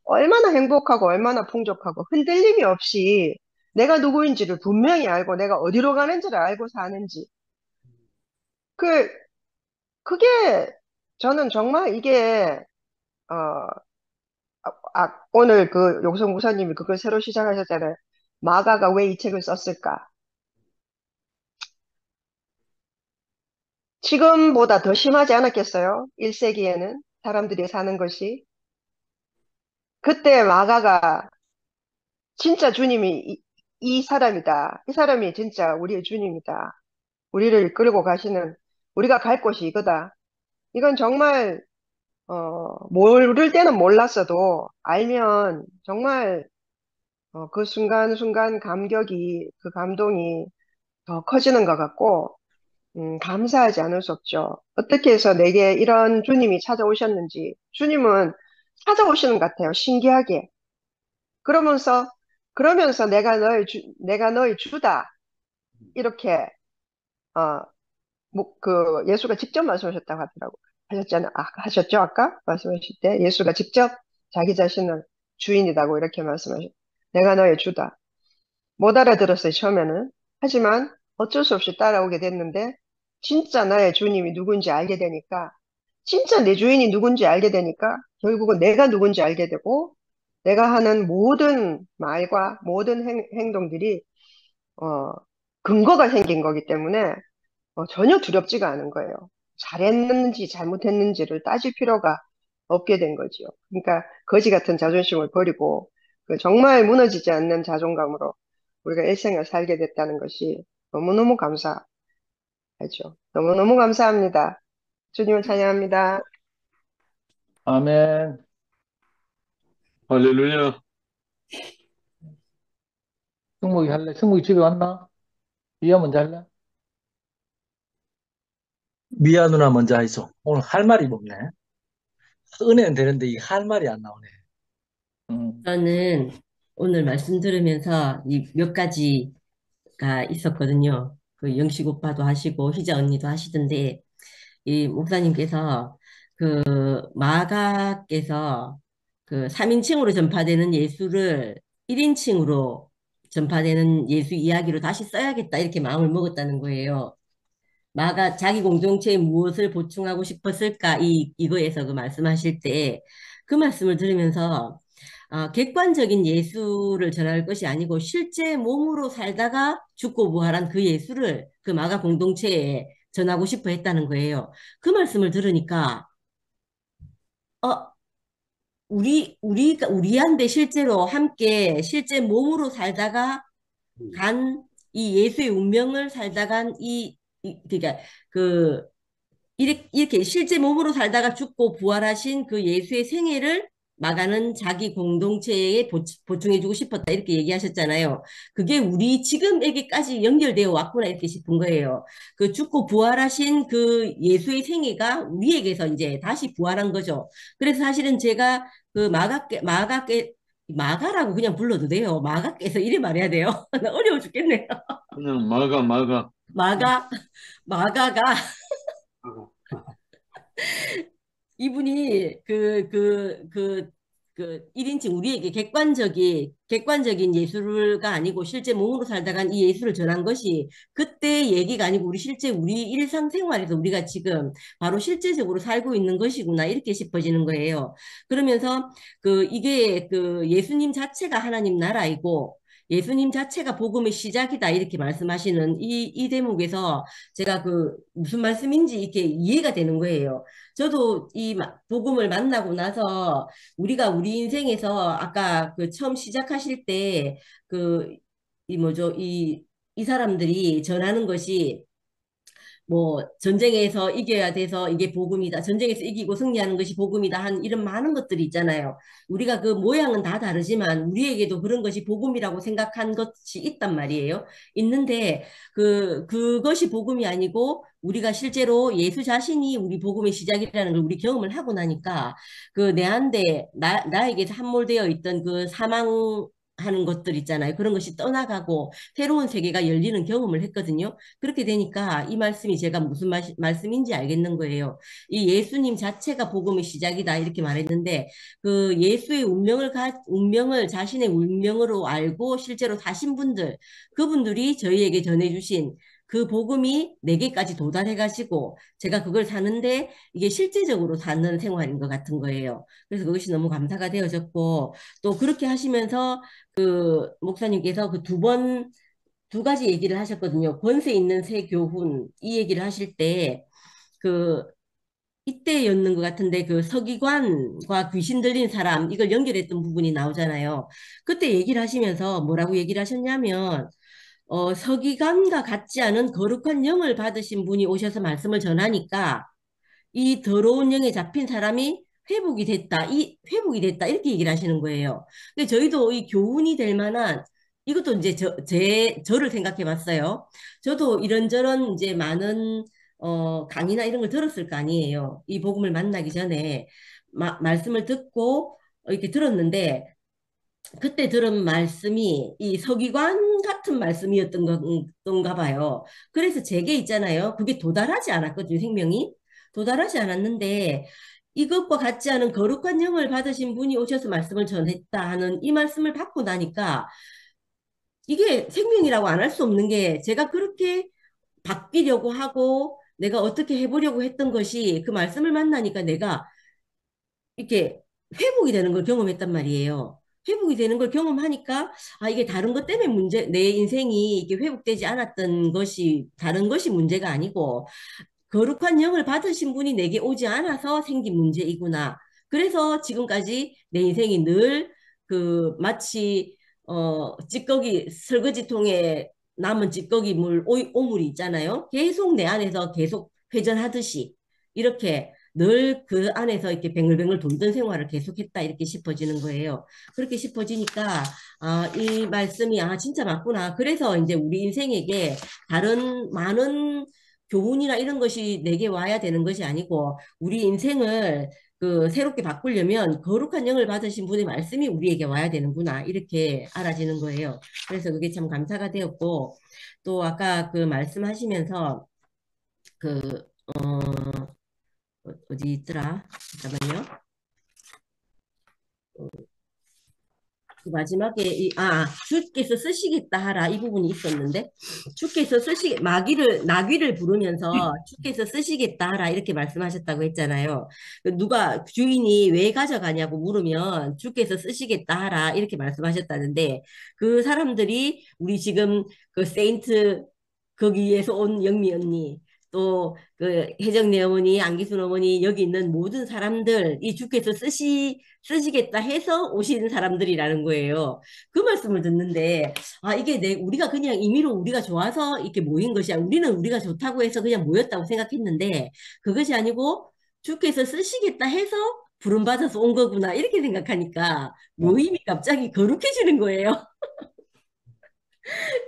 얼마나 행복하고 얼마나 풍족하고 흔들림이 없이 내가 누구인지를 분명히 알고 내가 어디로 가는지를 알고 사는지 그 그게 저는 정말 이게 어 오늘 그 용성 무사님이 그걸 새로 시작하셨잖아요. 마가가 왜 이 책을 썼을까? 지금보다 더 심하지 않았겠어요? 1세기에는 사람들이 사는 것이. 그때 마가가 진짜 주님이 이 사람이다. 이 사람이 진짜 우리의 주님이다. 우리를 이끌고 가시는 우리가 갈 곳이 이거다. 이건 정말 모를 때는 몰랐어도 알면 정말 그 순간순간 감격이, 그 감동이 더 커지는 것 같고, 감사하지 않을 수 없죠. 어떻게 해서 내게 이런 주님이 찾아오셨는지, 주님은 찾아오시는 것 같아요. 신기하게. 그러면서, 그러면서 내가 너의 주다. 이렇게, 어, 예수가 직접 말씀하셨다고 하더라고. 하셨죠? 아까? 말씀하실 때. 예수가 직접 자기 자신을 주인이라고 이렇게 말씀하셨. 내가 너의 주다. 못 알아들었어요, 처음에는. 하지만 어쩔 수 없이 따라오게 됐는데, 진짜 나의 주님이 누군지 알게 되니까, 진짜 내 주인이 누군지 알게 되니까, 결국은 내가 누군지 알게 되고, 내가 하는 모든 말과 모든 행동들이, 어, 근거가 생긴 거기 때문에, 전혀 두렵지가 않은 거예요. 잘했는지 잘못했는지를 따질 필요가 없게 된 거죠. 그러니까 거지 같은 자존심을 버리고 정말 무너지지 않는 자존감으로 우리가 일생을 살게 됐다는 것이 너무너무 감사하죠. 너무너무 감사합니다. 주님을 찬양합니다. 아멘. 할렐루야. 승목이 할래? 승목이 집에 왔나? 이하 먼저 할래? 미아 누나 먼저 하이소. 오늘 할 말이 없네. 은혜는 되는데 이 할 말이 안 나오네. 저는 오늘 말씀 들으면서 이 몇 가지가 있었거든요. 그 영식 오빠도 하시고 희자 언니도 하시던데 이 목사님께서 마가께서 그 3인칭으로 전파되는 예수를 1인칭으로 전파되는 예수 이야기로 다시 써야겠다 이렇게 마음을 먹었다는 거예요. 마가 자기 공동체에 무엇을 보충하고 싶었을까 이거에서 그 말씀하실 때 그 말씀을 들으면서 객관적인 예수를 전할 것이 아니고 실제 몸으로 살다가 죽고 부활한 그 예수를 그 마가 공동체에 전하고 싶어 했다는 거예요. 그 말씀을 들으니까 어 우리한테 실제로 함께 실제 몸으로 살다가 간 이 예수의 운명을 살다 그러니까 그 이렇게 실제 몸으로 살다가 죽고 부활하신 그 예수의 생애를 마가는 자기 공동체에 보충해주고 싶었다 이렇게 얘기하셨잖아요. 그게 우리 지금에게까지 연결되어 왔구나 이렇게 싶은 거예요. 그 죽고 부활하신 그 예수의 생애가 우리에게서 이제 다시 부활한 거죠. 그래서 사실은 제가 그 마가라고 그냥 불러도 돼요. 마가께서 이래 말해야 돼요. 나 어려워 죽겠네요. 그냥 마가. 마가가 이분이 1인칭 우리에게 객관적인 예술가 아니고 실제 몸으로 살다간 이 예술을 전한 것이 그때 얘기가 아니고 우리 일상생활에서 우리가 지금 바로 실제적으로 살고 있는 것이구나 이렇게 싶어지는 거예요. 그러면서 이게 예수님 자체가 하나님 나라이고 예수님 자체가 복음의 시작이다 이렇게 말씀하시는 이 대목에서 제가 무슨 말씀인지 이렇게 이해가 되는 거예요. 저도 이 복음을 만나고 나서 우리가 우리 인생에서 아까 처음 시작하실 때 이 사람들이 전하는 것이 뭐 전쟁에서 이겨야 돼서 이게 복음이다. 전쟁에서 이기고 승리하는 것이 복음이다. 한 이런 많은 것들이 있잖아요. 우리가 그 모양은 다 다르지만 우리에게도 그런 것이 복음이라고 생각한 것이 있단 말이에요. 있는데 그것이 복음이 아니고 우리가 실제로 예수 자신이 우리 복음의 시작이라는 걸 우리 경험을 하고 나니까 나에게 함몰되어 있던 그 사망하는 것들 있잖아요. 그런 것이 떠나가고 새로운 세계가 열리는 경험을 했거든요. 그렇게 되니까 이 말씀이 제가 무슨 말씀인지 알겠는 거예요. 이 예수님 자체가 복음의 시작이다 이렇게 말했는데 그 예수의 운명을 자신의 운명으로 알고 실제로 사신 분들 그분들이 저희에게 전해주신 그 복음이 내게까지 도달해가지고 제가 그걸 사는데 이게 실제적으로 사는 생활인 것 같은 거예요. 그래서 그것이 너무 감사가 되어졌고 또 그렇게 하시면서 목사님께서 두 가지 얘기를 하셨거든요. 권세 있는 새 교훈 이 얘기를 하실 때 이때였는 것 같은데 서기관과 귀신 들린 사람 이걸 연결했던 부분이 나오잖아요. 그때 얘기를 하시면서 뭐라고 얘기를 하셨냐면 서기관과 같지 않은 거룩한 영을 받으신 분이 오셔서 말씀을 전하니까 이 더러운 영에 잡힌 사람이 회복이 됐다 이렇게 얘기를 하시는 거예요. 근데 저희도 이 교훈이 될 만한 이것도 이제 저를 생각해 봤어요. 저도 이런저런 이제 많은 강의나 이런 걸 들었을 거 아니에요. 이 복음을 만나기 전에 말씀을 듣고 이렇게 들었는데 그때 들은 말씀이 이 서기관 같은 말씀이었던 건가 봐요. 그래서 제게 있잖아요. 그게 도달하지 않았거든요, 생명이. 도달하지 않았는데 이것과 같지 않은 거룩한 영을 받으신 분이 오셔서 말씀을 전했다 하는 이 말씀을 받고 나니까 이게 생명이라고 안 할 수 없는 게 제가 그렇게 바뀌려고 하고 내가 어떻게 해보려고 했던 것이 그 말씀을 만나니까 내가 이렇게 회복이 되는 걸 경험했단 말이에요. 회복이 되는 걸 경험하니까 아 이게 다른 것 때문에 내 인생이 이게 회복되지 않았던 것이 다른 것이 문제가 아니고 거룩한 영을 받으신 분이 내게 오지 않아서 생긴 문제이구나. 그래서 지금까지 내 인생이 늘 그 마치 찌꺼기 설거지통에 남은 찌꺼기 오물이 있잖아요. 계속 내 안에서 계속 회전하듯이 이렇게 늘 그 안에서 이렇게 뱅글뱅글 돌던 생활을 계속했다 이렇게 싶어지는 거예요. 그렇게 싶어지니까 이 말씀이 진짜 맞구나. 그래서 이제 우리 인생에게 다른 많은 교훈이나 이런 것이 내게 와야 되는 것이 아니고 우리 인생을 그 새롭게 바꾸려면 거룩한 영을 받으신 분의 말씀이 우리에게 와야 되는구나 이렇게 알아지는 거예요. 그래서 그게 참 감사가 되었고 또 아까 그 말씀하시면서 그 어디 있더라? 잠깐만요. 그 마지막에 주께서 쓰시겠다 하라 이 부분이 있었는데 주께서 나귀를 부르면서 주께서 쓰시겠다 하라 이렇게 말씀하셨다고 했잖아요. 누가 주인이 왜 가져가냐고 물으면 주께서 쓰시겠다 하라 이렇게 말씀하셨다는데 그 사람들이 우리 지금 그 세인트 거기에서 온 영미 언니 또 그 혜정네 어머니, 안기순 어머니 여기 있는 모든 사람들 이 주께서 쓰시겠다 해서 오신 사람들이라는 거예요. 그 말씀을 듣는데 이게 우리가 그냥 임의로 우리가 좋아서 이렇게 모인 것이 아니라 우리는 우리가 좋다고 해서 그냥 모였다고 생각했는데 그것이 아니고 주께서 쓰시겠다 해서 부름받아서 온 거구나 이렇게 생각하니까 모임이 갑자기 거룩해지는 거예요.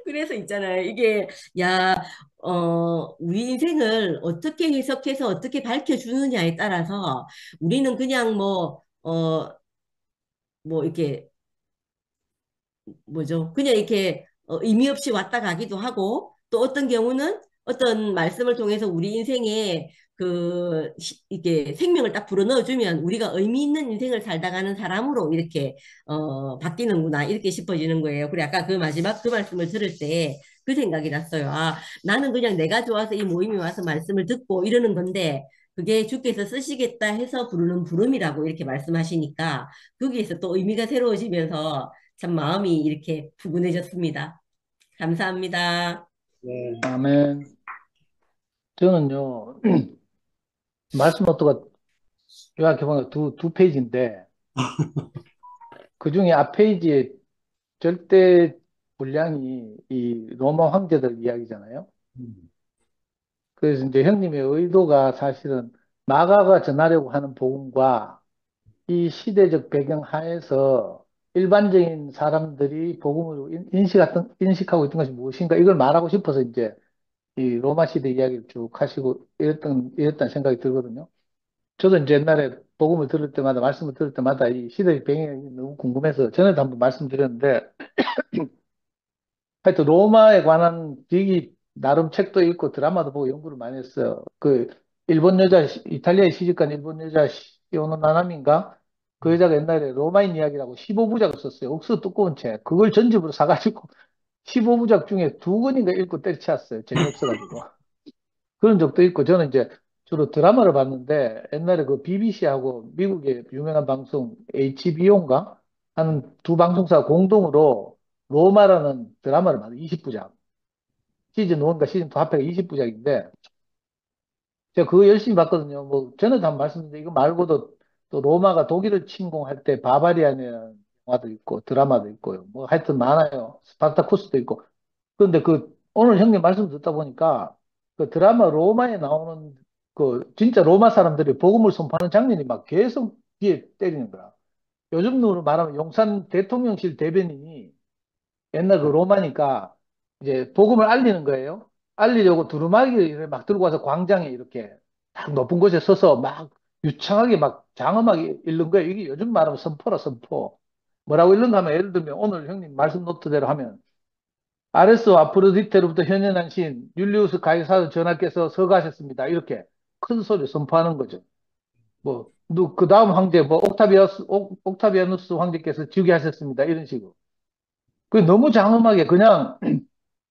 그래서 있잖아요. 이게, 우리 인생을 어떻게 해석해서 어떻게 밝혀주느냐에 따라서 우리는 그냥 이렇게, 그냥 이렇게 의미 없이 왔다 가기도 하고 또 어떤 경우는 어떤 말씀을 통해서 우리 인생에 이렇게 생명을 딱 불어넣어주면 우리가 의미 있는 인생을 살다 가는 사람으로 이렇게 바뀌는구나 이렇게 싶어지는 거예요. 그래 아까 그 마지막 그 말씀을 들을 때 그 생각이 났어요. 나는 그냥 내가 좋아서 이 모임에 와서 말씀을 듣고 이러는 건데 그게 주께서 쓰시겠다 해서 부르는 부름이라고 이렇게 말씀하시니까 거기에서 또 의미가 새로워지면서 참 마음이 이렇게 푸근해졌습니다. 감사합니다. 네. 아멘. 저는요, 말씀 어떠가 요약해보면 두 페이지인데, 그 중에 앞 페이지에 절대 분량이 이 로마 황제들 이야기잖아요. 그래서 이제 형님의 의도가 사실은 마가가 전하려고 하는 복음과 이 시대적 배경 하에서 일반적인 사람들이 복음으로 인식하고 있던 것이 무엇인가 이걸 말하고 싶어서 이제 이 로마 시대 이야기를 쭉 하시고 이랬던 생각이 들거든요. 저도 이제 옛날에 복음을 들을 때마다 말씀을 들을 때마다 이 시대의 배경이 너무 궁금해서 전에도 한번 말씀드렸는데 하여튼 로마에 관한 되게 나름 책도 읽고 드라마도 보고 연구를 많이 했어요. 그 일본 여자 이탈리아에 시집간 일본 여자 시오노 나나미인가 그 여자가 옛날에 로마인 이야기라고 15부작을 썼어요. 옥수 두꺼운 책. 그걸 전집으로 사가지고 15부작 중에 2권인가 읽고 때려치웠어요. 재미없어가지고. 그런 적도 있고 저는 이제 주로 드라마를 봤는데 옛날에 그 BBC하고 미국의 유명한 방송 HBO인가 하는 두 방송사 공동으로 로마라는 드라마를 봤어요. 20부작. 시즌 1과 시즌 2 합해가 20부작인데 제가 그거 열심히 봤거든요. 뭐 전에도 한번 말씀드렸는데 이거 말고도 또 로마가 독일을 침공할 때 바바리안이라는 영화도 있고 드라마도 있고요. 뭐 하여튼 많아요. 스파르타쿠스도 있고. 그런데 오늘 형님 말씀 듣다 보니까 그 드라마 로마에 나오는 진짜 로마 사람들이 복음을 선포하는 장면이 막 계속 뒤에 때리는 거야. 요즘으로 말하면 용산 대통령실 대변인이 옛날 그 로마니까 이제 복음을 알리는 거예요. 알리려고 두루마기를 막 들고 와서 광장에 이렇게 딱 높은 곳에 서서 막 유창하게 막 장엄하게 읽는 거예요. 이게 요즘 말하면 선포라, 선포. 뭐라고 읽는가 하면 예를 들면 오늘 형님 말씀 노트대로 하면 아레스 아프로디테로부터 현현한 시인 율리우스 가이사르 전하께서 서가셨습니다. 이렇게 큰 소리 선포하는 거죠. 뭐, 그 다음 황제, 뭐, 옥타비아누스 황제께서 즉위하셨습니다. 이런 식으로. 그 너무 장엄하게 그냥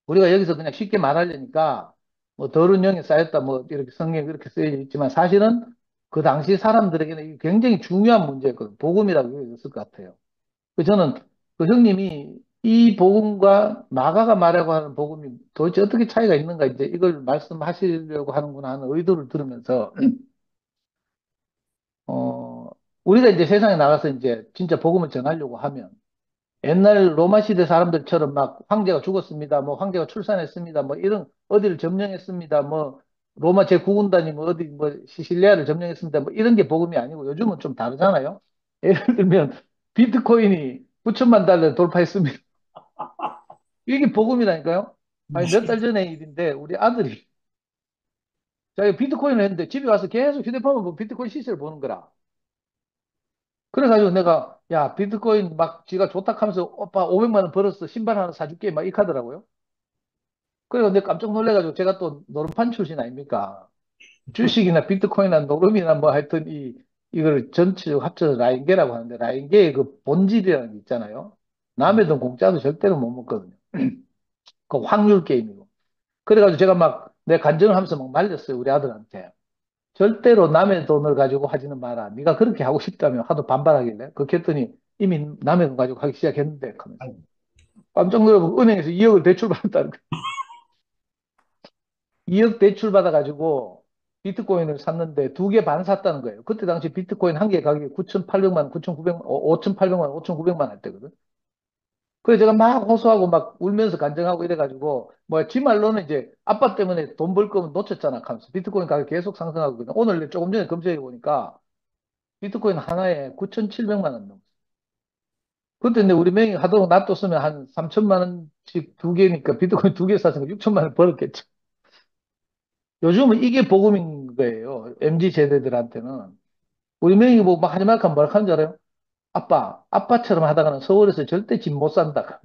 우리가 여기서 그냥 쉽게 말하려니까 뭐 더러운 영이 쌓였다 뭐 이렇게 성경에 그렇게 쓰여져 있지만 사실은 그 당시 사람들에게는 이게 굉장히 중요한 문제였거든요. 복음이라고 얘기했을 것 같아요. 저는 그 형님이 이 복음과 마가가 말하고 하는 복음이 도대체 어떻게 차이가 있는가 이제 이걸 말씀하시려고 하는구나 하는 의도를 들으면서 어 우리가 이제 세상에 나가서 이제 진짜 복음을 전하려고 하면 옛날 로마 시대 사람들처럼 막 황제가 죽었습니다. 뭐 황제가 출산했습니다. 뭐 이런 어디를 점령했습니다. 뭐 로마 제9군단이 뭐 어디 뭐 시실리아를 점령했습니다. 뭐 이런 게 복음이 아니고 요즘은 좀 다르잖아요. 예를 들면 비트코인이 9천만 달러 돌파했습니다. 이게 복음이라니까요. 아니 몇 달 전에 일인데 우리 아들이 자기 비트코인을 했는데 집에 와서 계속 휴대폰을 보고 비트코인 시세를 보는 거라. 그래가지고 내가 야 비트코인 막 지가 좋다 하면서 오빠 500만 원 벌었어 신발 하나 사줄게 막 이렇게 하더라고요. 그래서 내가 깜짝 놀래가지고 제가 또 노름판 출신 아닙니까? 주식이나 비트코인이나 노름이나 뭐 하여튼 이걸 전체적으로 합쳐서 라인계라고 하는데 라인계의 그 본질이라는 게 있잖아요. 남의 돈 공짜로 절대로 못 먹거든요. 그 확률 게임이고. 그래가지고 제가 막 내 간증을 하면서 막 말렸어요 우리 아들한테. 절대로 남의 돈을 가지고 하지는 마라. 네가 그렇게 하고 싶다면 하도 반발하길래 그렇게 했더니 이미 남의 돈 가지고 하기 시작했는데 하면서 깜짝 놀라고 은행에서 2억을 대출받았다는 거예요. 2억 대출받아가지고 비트코인을 샀는데 2개 반 샀다는 거예요. 그때 당시 비트코인 한 개 가격이 9,800만, 9,900만, 5,800만, 5,900만 할 때거든. 그래서 제가 막 호소하고 막 울면서 간증하고 이래가지고 뭐 지 말로는 이제 아빠 때문에 돈 벌 거면 놓쳤잖아 하면서 비트코인 가격 계속 상승하고 있거든. 오늘 조금 전에 검색해 보니까 비트코인 하나에 9,700만 원 넘었어. 그때 근데 우리 명의 하도록 놔뒀으면 한 3천만 원씩 2개니까 비트코인 2개 샀으니까 6천만 원 벌었겠죠. 요즘은 이게 복음인 거예요. MZ 세대들한테는. 우리 명의 보고 막 하지 말까 뭐라 하는 줄 알아요? 아빠처럼 하다가는 서울에서 절대 집 못 산다.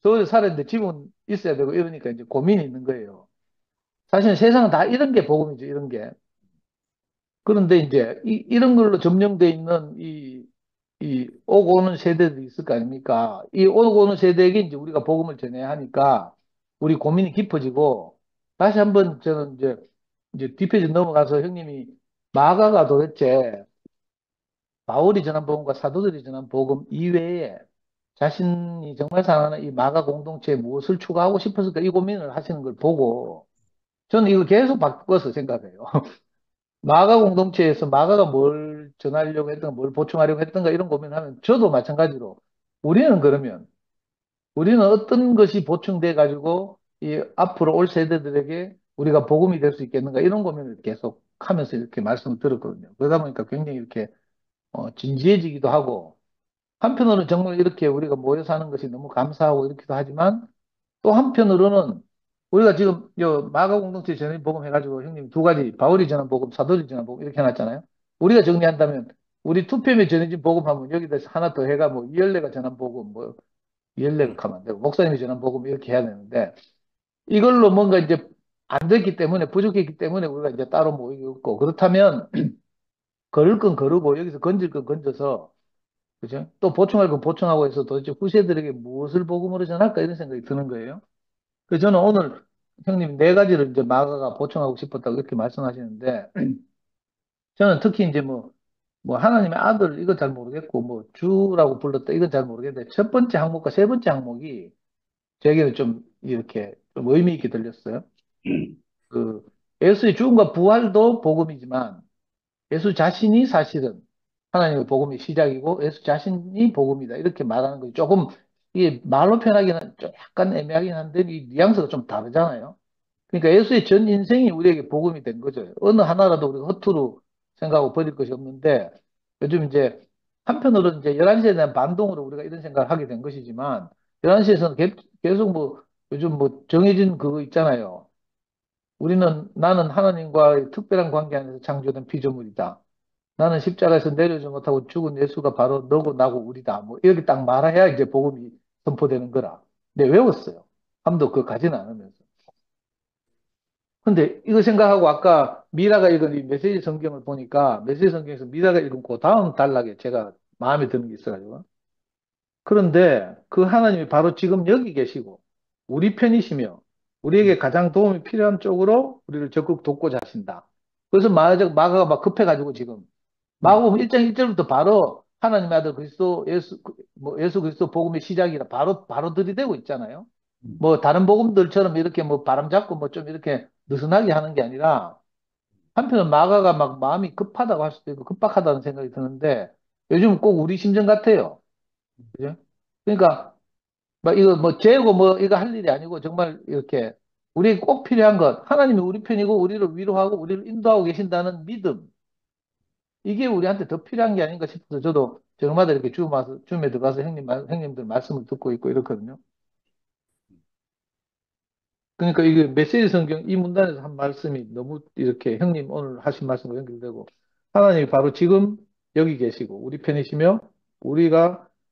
서울에 살았는데 집은 있어야 되고 이러니까 이제 고민이 있는 거예요. 사실 세상은 다 이런 게 복음이죠, 이런 게. 그런데 이제 이런 걸로 점령돼 있는 이 오고 오는 세대들이 있을 거 아닙니까? 이 오고 오는 세대에게 이제 우리가 복음을 전해야 하니까 우리 고민이 깊어지고 다시 한번 저는 이제 뒷페이지 넘어가서 형님이 마가가 도대체 바울이 전한 복음과 사도들이 전한 복음 이외에 자신이 정말 사랑하는 이 마가 공동체에 무엇을 추가하고 싶었을까 이 고민을 하시는 걸 보고 저는 이걸 계속 바꿔서 생각해요. 마가 공동체에서 마가가 뭘 전하려고 했던가 뭘 보충하려고 했던가 이런 고민을 하면 저도 마찬가지로 우리는 그러면 우리는 어떤 것이 보충돼 가지고 이 앞으로 올 세대들에게 우리가 복음이 될 수 있겠는가 이런 고민을 계속 하면서 이렇게 말씀을 들었거든요. 그러다 보니까 굉장히 이렇게 진지해지기도 하고 한편으로는 정말 이렇게 우리가 모여 사는 것이 너무 감사하고 이렇기도 하지만 또 한편으로는 우리가 지금 요 마가 공동체 전임 복음 해가지고 형님 두 가지 바울이 전한 복음, 사도들이 전한 복음 이렇게 해놨잖아요. 우리가 정리한다면 우리 투표에 전해진 복음 하면 여기다 하나 더 해가 뭐 이열레가 전한 복음, 뭐 이열레가 하면 안 되고 목사님이 전한 복음 이렇게 해야 되는데 이걸로 뭔가 이제 안 됐기 때문에 부족했기 때문에 우리가 이제 따로 모이고 그렇다면 걸을 건 거르고 여기서 건질 건 건져서 그죠? 또 보충할 건 보충하고 해서 도대체 후세들에게 무엇을 복음으로 전할까 이런 생각이 드는 거예요. 그래서 저는 오늘 형님 네 가지를 이제 마가가 보충하고 싶었다고 이렇게 말씀하시는데 저는 특히 이제 뭐 하나님의 아들 이건 잘 모르겠고 뭐 주라고 불렀다 이건 잘 모르겠는데 첫 번째 항목과 세 번째 항목이 제게는 좀 이렇게 좀 의미 있게 들렸어요. 그 예수의 죽음과 부활도 복음이지만 예수 자신이 사실은 하나님의 복음의 시작이고 예수 자신이 복음이다. 이렇게 말하는 거 조금 이게 말로 표현하기는 좀 약간 애매하긴 한데 이 뉘앙스가 좀 다르잖아요. 그러니까 예수의 전 인생이 우리에게 복음이 된 거죠. 어느 하나라도 우리가 허투루 생각하고 버릴 것이 없는데 요즘 이제 한편으로는 이제 11시에 대한 반동으로 우리가 이런 생각을 하게 된 것이지만 11시에서는 계속 뭐 요즘 뭐 정해진 그거 있잖아요. 나는 하나님과의 특별한 관계 안에서 창조된 피조물이다. 나는 십자가에서 내려오지 못하고 죽은 예수가 바로 너고 나고 우리다. 뭐 이렇게 딱 말해야 이제 복음이 선포되는 거라. 근데 외웠어요. 함도 그거 가지는 않으면서. 근데 이거 생각하고 아까 미라가 읽은 이 메시지 성경을 보니까 메시지 성경에서 미라가 읽은 그 다음 단락에 제가 마음에 드는 게 있어가지고. 그런데 그 하나님이 바로 지금 여기 계시고 우리 편이시며 우리에게 가장 도움이 필요한 쪽으로 우리를 적극 돕고자 하신다. 그래서 마가가 막 급해가지고 지금 마가복음 1장 1절부터 바로 하나님의 아들 그리스도 예수 그리스도 복음의 시작이라 바로 들이대고 있잖아요. 뭐 다른 복음들처럼 이렇게 뭐 바람 잡고 뭐 좀 이렇게 느슨하게 하는 게 아니라 한편은 마가가 막 마음이 급하다고 할 수도 있고 급박하다는 생각이 드는데 요즘 꼭 우리 심정 같아요. 그죠? 그러니까 막 이거 뭐 재고 뭐 이거 할 일이 아니고 정말 이렇게 우리에게 꼭 필요한 것 하나님이 우리 편이고 우리를 위로하고 우리를 인도하고 계신다는 믿음 이게 우리한테 더 필요한 게 아닌가 싶어서 저도 저녁마다 이렇게 줌에 들어가서 형님들 말씀을 듣고 있고 이렇거든요. 그러니까 이게 메시지 성경 이 문단에서 한 말씀이 너무 이렇게 형님 오늘 하신 말씀과 연결되고 하나님이 바로 지금 여기 계시고 우리 편이시며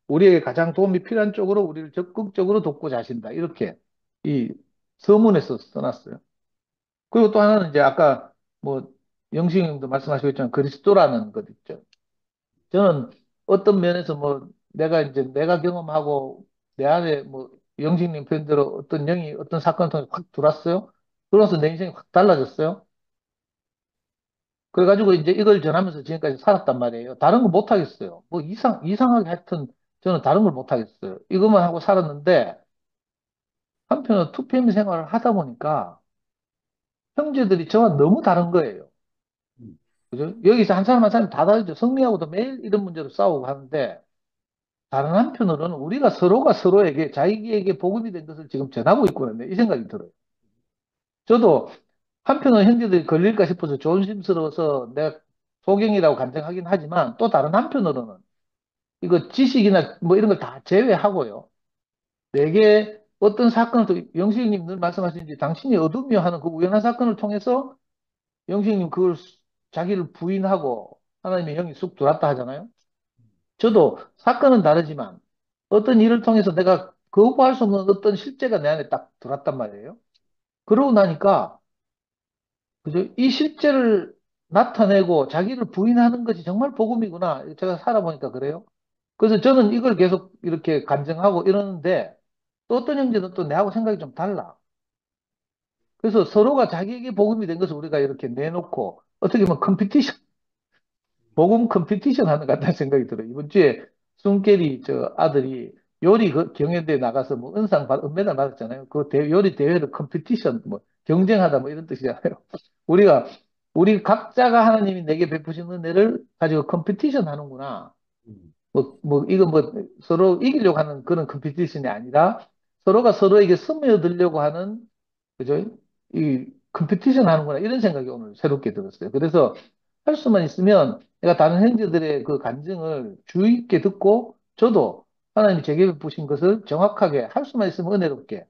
우리에게 가장 도움이 필요한 쪽으로 우리를 적극적으로 돕고자 하신다. 이렇게 이 서문에서 써놨어요. 그리고 또 하나는 이제 아까 뭐 영식 형도 말씀하셨지만 그리스도라는 것 있죠. 저는 어떤 면에서 뭐 내가 경험하고 내 안에 뭐 영식님 편대로 어떤 영이 어떤 사건을 통해 확 들어왔어요. 그러면서 내 인생이 확 달라졌어요. 그래가지고 이제 이걸 전하면서 지금까지 살았단 말이에요. 다른 거 못 하겠어요. 뭐 이상하게 하여튼 저는 다른 걸 못 하겠어요. 이것만 하고 살았는데 한편으로 투표미 생활을 하다 보니까 형제들이 저와 너무 다른 거예요. 그죠? 여기서 한 사람 한 사람 다 다르죠. 성미하고도 매일 이런 문제로 싸우고 하는데 다른 한편으로는 우리가 서로가 서로에게 자기에게 복음이 된 것을 지금 전하고 있구나. 이 생각이 들어요. 저도 한편으로는 형제들이 걸릴까 싶어서 조심스러워서 내가 소경이라고 간증하긴 하지만 또 다른 한편으로는 이거 지식이나 뭐 이런 걸 다 제외하고요. 내게 어떤 사건을 또 영식님 늘 말씀하시는지 당신이 얻으며 하는 그 우연한 사건을 통해서 영식님 그걸 자기를 부인하고 하나님의 영이 쑥 들어왔다 하잖아요. 저도 사건은 다르지만 어떤 일을 통해서 내가 거부할 수 없는 어떤 실제가 내 안에 딱 들어왔단 말이에요. 그러고 나니까 그죠? 이 실제를 나타내고 자기를 부인하는 것이 정말 복음이구나. 제가 살아보니까 그래요. 그래서 저는 이걸 계속 이렇게 간증하고 이러는데 또 어떤 형제는 또 내하고 생각이 좀 달라. 그래서 서로가 자기에게 복음이 된 것을 우리가 이렇게 내놓고 어떻게 보면 복음 컴피티션 하는 것 같다는 생각이 들어요. 이번 주에 순결이 저 아들이 요리 그 경연대회 나가서 뭐 은메달 받았잖아요. 그 요리 대회를 컴피티션 뭐 경쟁하다 뭐 이런 뜻이잖아요. 우리가 우리 각자가 하나님이 내게 베푸신 은혜를 가지고 컴피티션 하는구나. 이거 뭐 서로 이기려고 하는 그런 컴피티션이 아니라 서로가 서로에게 스며들려고 하는 그죠? 이 컴피티션 하는구나 이런 생각이 오늘 새롭게 들었어요. 그래서 할 수만 있으면 내가 다른 형제들의 그 간증을 주의 있게 듣고 저도 하나님이 제게 베푸신 것을 정확하게 할 수만 있으면 은혜롭게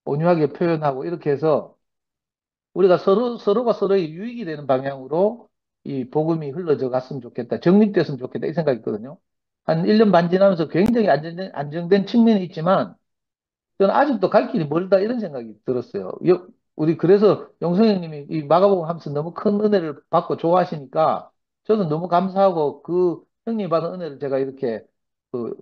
온유하게 표현하고 이렇게 해서 우리가 서로가 서로의 유익이 되는 방향으로 이 복음이 흘러져 갔으면 좋겠다. 정립됐으면 좋겠다. 이 생각이 있거든요. 한 1년 반 지나면서 굉장히 안정된 측면이 있지만 저는 아직도 갈 길이 멀다 이런 생각이 들었어요. 우리 그래서 영성 형님이 이 마가복음 하면서 너무 큰 은혜를 받고 좋아하시니까 저는 너무 감사하고 그 형님이 받은 은혜를 제가 이렇게 그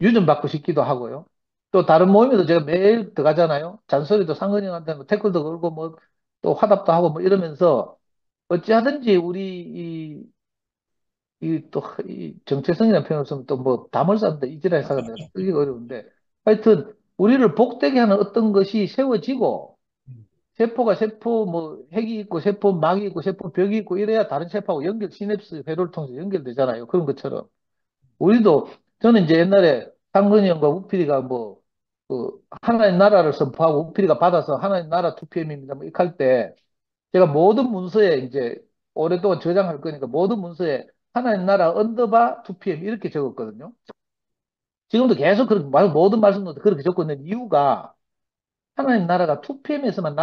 유전받고 싶기도 하고요. 또 다른 모임에도 제가 매일 들어가잖아요. 잔소리도 상근이 형한테 뭐 댓글도 걸고 뭐 또 화답도 하고 뭐 이러면서 어찌하든지 우리 이 정체성이라는 표현을 쓰면 또 뭐 담을 쌓는다 이지라는 사람이 쓰기가 어려운데 하여튼 우리를 복되게 하는 어떤 것이 세워지고 세포가 세포 뭐 핵이 있고 세포 막이 있고 세포 벽이 있고 이래야 다른 세포하고 시냅스 회로를 통해서 연결되잖아요. 그런 것처럼 우리도 저는 이제 옛날에 상근이 형과 우필이가 뭐 그 하나님 나라를 선포하고 우필이가 받아서 하나님 나라 2PM입니다. 뭐 이렇게 할 때 제가 모든 문서에 이제 오랫동안 저장할 거니까 모든 문서에 하나님 나라 언더바 2PM 이렇게 적었거든요. 지금도 계속 그렇게 모든 말씀도 그렇게 적고 있는 이유가 하나님 나라가 2PM에서만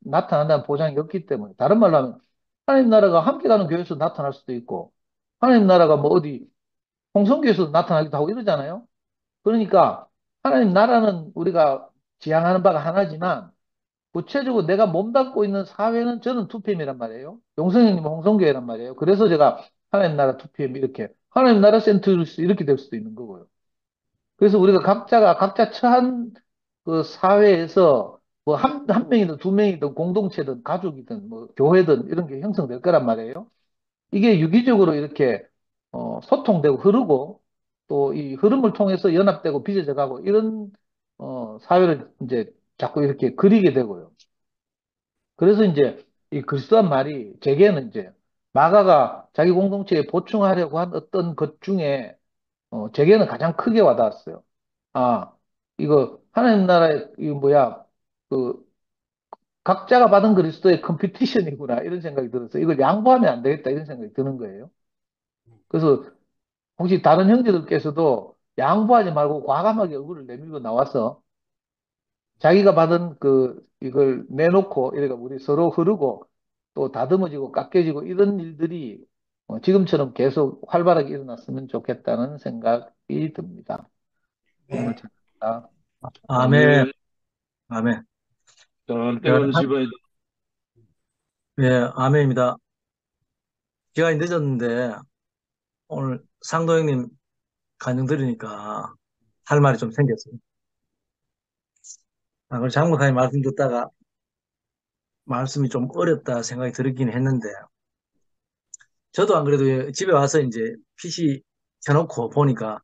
나타난다는 보장이 없기 때문에. 다른 말로 하면 하나님 나라가 함께 가는 교회에서 나타날 수도 있고 하나님 나라가 뭐 어디 홍성교에서도 나타나기도 하고 이러잖아요. 그러니까 하나님 나라는 우리가 지향하는 바가 하나지만 구체적으로 내가 몸담고 있는 사회는 저는 2PM이란 말이에요. 용성형님은 홍성교회란 말이에요. 그래서 제가 하나님 나라 2PM 이렇게 하나님 나라 센트루스 이렇게 될 수도 있는 거고요. 그래서 우리가 각자가 각자 처한 그 사회에서 뭐 한 명이든 두 명이든 공동체든 가족이든 뭐 교회든 이런 게 형성될 거란 말이에요. 이게 유기적으로 이렇게 소통되고 흐르고 또 이 흐름을 통해서 연합되고 빚어져 가고 이런 사회를 이제 자꾸 이렇게 그리게 되고요. 그래서 이제 이 그리스도란 말이 제게는 이제 마가가 자기 공동체에 보충하려고 한 어떤 것 중에 제게는 가장 크게 와닿았어요. 아, 이거 하나님 나라의 이거 뭐야 그 각자가 받은 그리스도의 컴피티션이구나 이런 생각이 들어서 이걸 양보하면 안 되겠다 이런 생각이 드는 거예요. 그래서 혹시 다른 형제들께서도 양보하지 말고 과감하게 얼굴을 내밀고 나와서 자기가 받은 이걸 내놓고 이래가 우리 서로 흐르고 또 다듬어지고 깎여지고 이런 일들이 지금처럼 계속 활발하게 일어났으면 좋겠다는 생각이 듭니다. 오늘 네. 잘 아멘, 아멘. 아멘. 자, 예, 때원 집안에 예, 아멘입니다. 시간이 늦었는데 오늘 상도 형님 간증 들으니까 할 말이 좀 생겼어요. 그걸 장목사님 말씀 듣다가 말씀이 좀 어렵다 생각이 들긴 했는데 저도 안 그래도 집에 와서 이제 PC 켜놓고 보니까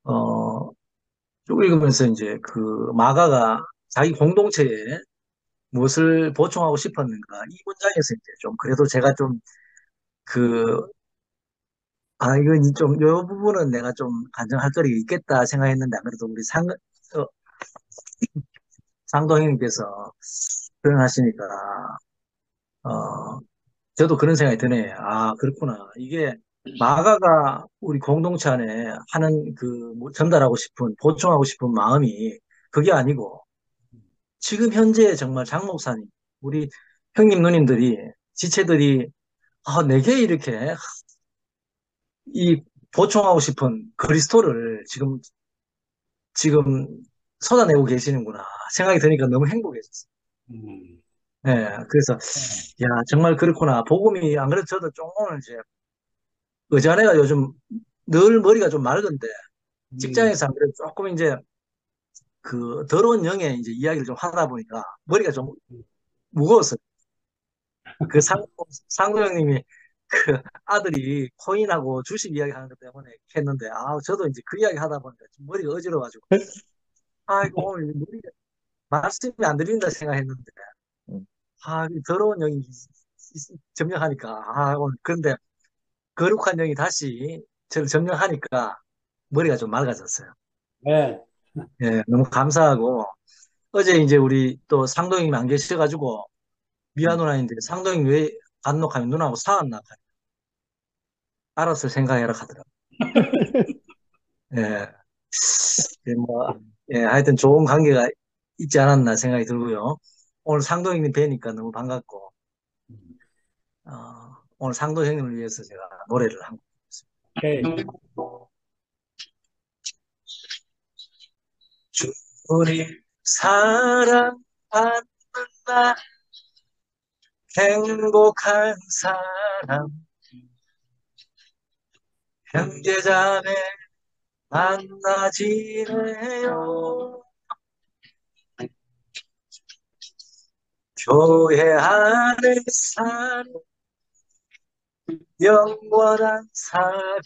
어, 쭉 읽으면서 이제 그 마가가 자기 공동체에 무엇을 보충하고 싶었는가 이 문장에서 이제 좀 그래도 제가 좀 그 이건 좀 요 부분은 내가 좀 간증할 거리가 있겠다 생각했는데 안 그래도 우리 어, 상도형님께서 표현하시니까 어, 저도 그런 생각이 드네. 아, 그렇구나. 이게 마가가 우리 공동체 안에 하는 뭐 전달하고 싶은, 보충하고 싶은 마음이 그게 아니고 지금 현재 정말 장 목사님, 우리 형님 누님들이, 지체들이 내게 이렇게 이 보충하고 싶은 그리스도를 지금 쏟아내고 계시는구나 생각이 드니까 너무 행복해졌어요. 음, 예, 그래서 네. 야, 정말 그렇구나. 복음이 안 그래도 저도 좀 오늘 이제 의자네가 요즘 늘 머리가 좀 맑은데 음, 직장에서 안 그래도 조금 이제 그 더러운 영의 이제 이야기를 좀 하다 보니까 머리가 좀 무거웠어요. 그 상도 형님이 그 아들이 코인하고 주식 이야기 하는 것 때문에 했는데 저도 이제 그 이야기 하다 보니까 좀 머리가 어지러워가지고 이거 오늘 머리가 말씀이 안 들린다 생각했는데 이 더러운 영이 점령하니까 오늘 그런데 거룩한 영이 다시 저를 점령하니까 머리가 좀 맑아졌어요. 네. 예, 너무 감사하고 어제 이제 우리 또 상도형님이 안 계셔가지고 미아 누나인데 상도형님 왜 간혹하면 누나하고 싸웠나 알았을 생각해라 하더라고. 예, 하여튼 좋은 관계가 있지 않았나 생각이 들고요. 오늘 상도형님 뵈니까 너무 반갑고 오늘 상도형님을 위해서 제가 노래를 한 곡 네. 했습니다. 주님 사랑받는 나 행복한 사람 형제자매 만나지네요. 교회 안에 사는 영원한 사랑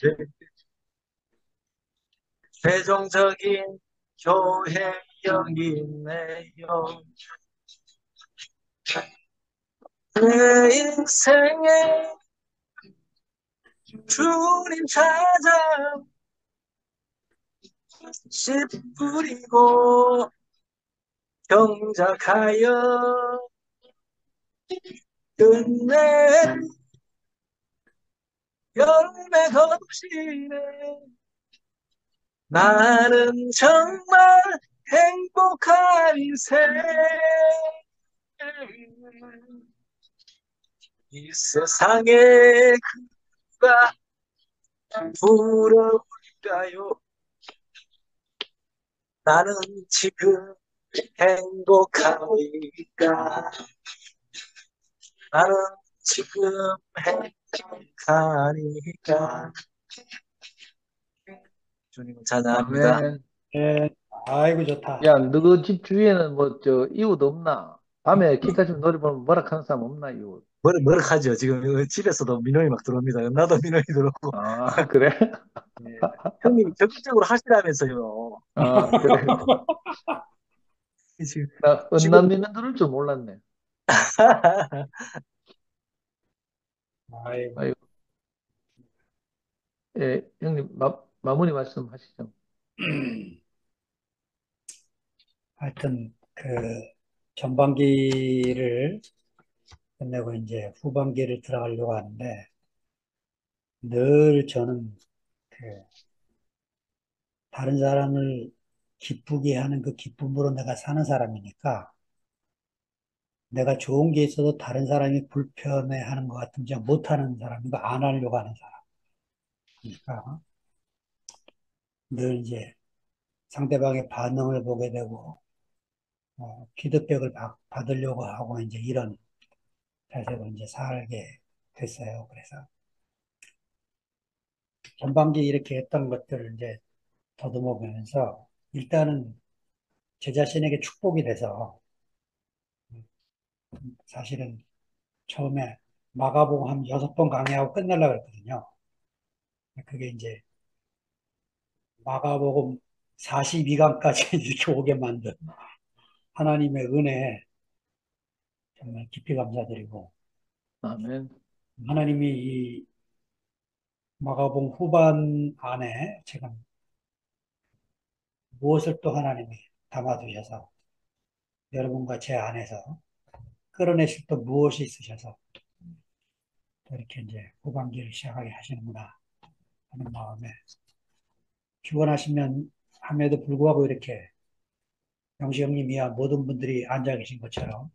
최종적인 교회 영이네요. 내 인생에 주님 찾아 씨 뿌리고 경작하여 끝내 열매 없이네. 나는 정말 행복한 인생. 이 세상에 그가 부러울까요? 나는 지금 행복하니까. 나는 지금 행복하니까. 주님을 찬양합니다. 아멘. 예, 아이고, 좋다. 야, 너 집 주위에는 뭐, 이웃 없나? 밤에 기타 좀 노래 부르면 뭐라 하는 사람 없나, 이웃? 머쓱하죠. 지금 집에서도 민원이 막 들어옵니다. 나도 민원이 들어오고. 아, 그래? 예. 형님이 적극적으로 하시라면서요. 아, 그래. 지금, 나 지금, 은남미는 들을 줄 몰랐네. 아이고. 아이고, 예, 형님, 마무리 말씀하시죠. 하여튼, 전반기를 끝내고 이제 후반기를 들어가려고 하는데, 늘 저는 다른 사람을 기쁘게 하는 그 기쁨으로 내가 사는 사람이니까, 내가 좋은 게 있어도 다른 사람이 불편해하는 것 같으면 제가 못하는 사람이고 안 하려고 하는 사람이니까 늘 이제 상대방의 반응을 보게 되고 피드백을 받으려고 하고 이제 이런 자세로 이제 살게 됐어요. 그래서 전반기 이렇게 했던 것들을 이제 더듬어 보면서 일단은 제 자신에게 축복이 돼서 사실은 처음에 마가복음 한 6번 강의하고 끝내려고 했거든요. 그게 이제 마가복음 42강까지 이렇게 오게 만든 하나님의 은혜에 정말 깊이 감사드리고, 아멘. 하나님이 이 마가복음 후반 안에 지금 무엇을 또 하나님이 담아두셔서 여러분과 제 안에서 끌어내실 또 무엇이 있으셔서 또 이렇게 이제 후반기를 시작하게 하시는구나 하는 마음에 피곤하시면 함에도 불구하고 이렇게 영시 형님이야 모든 분들이 앉아 계신 것처럼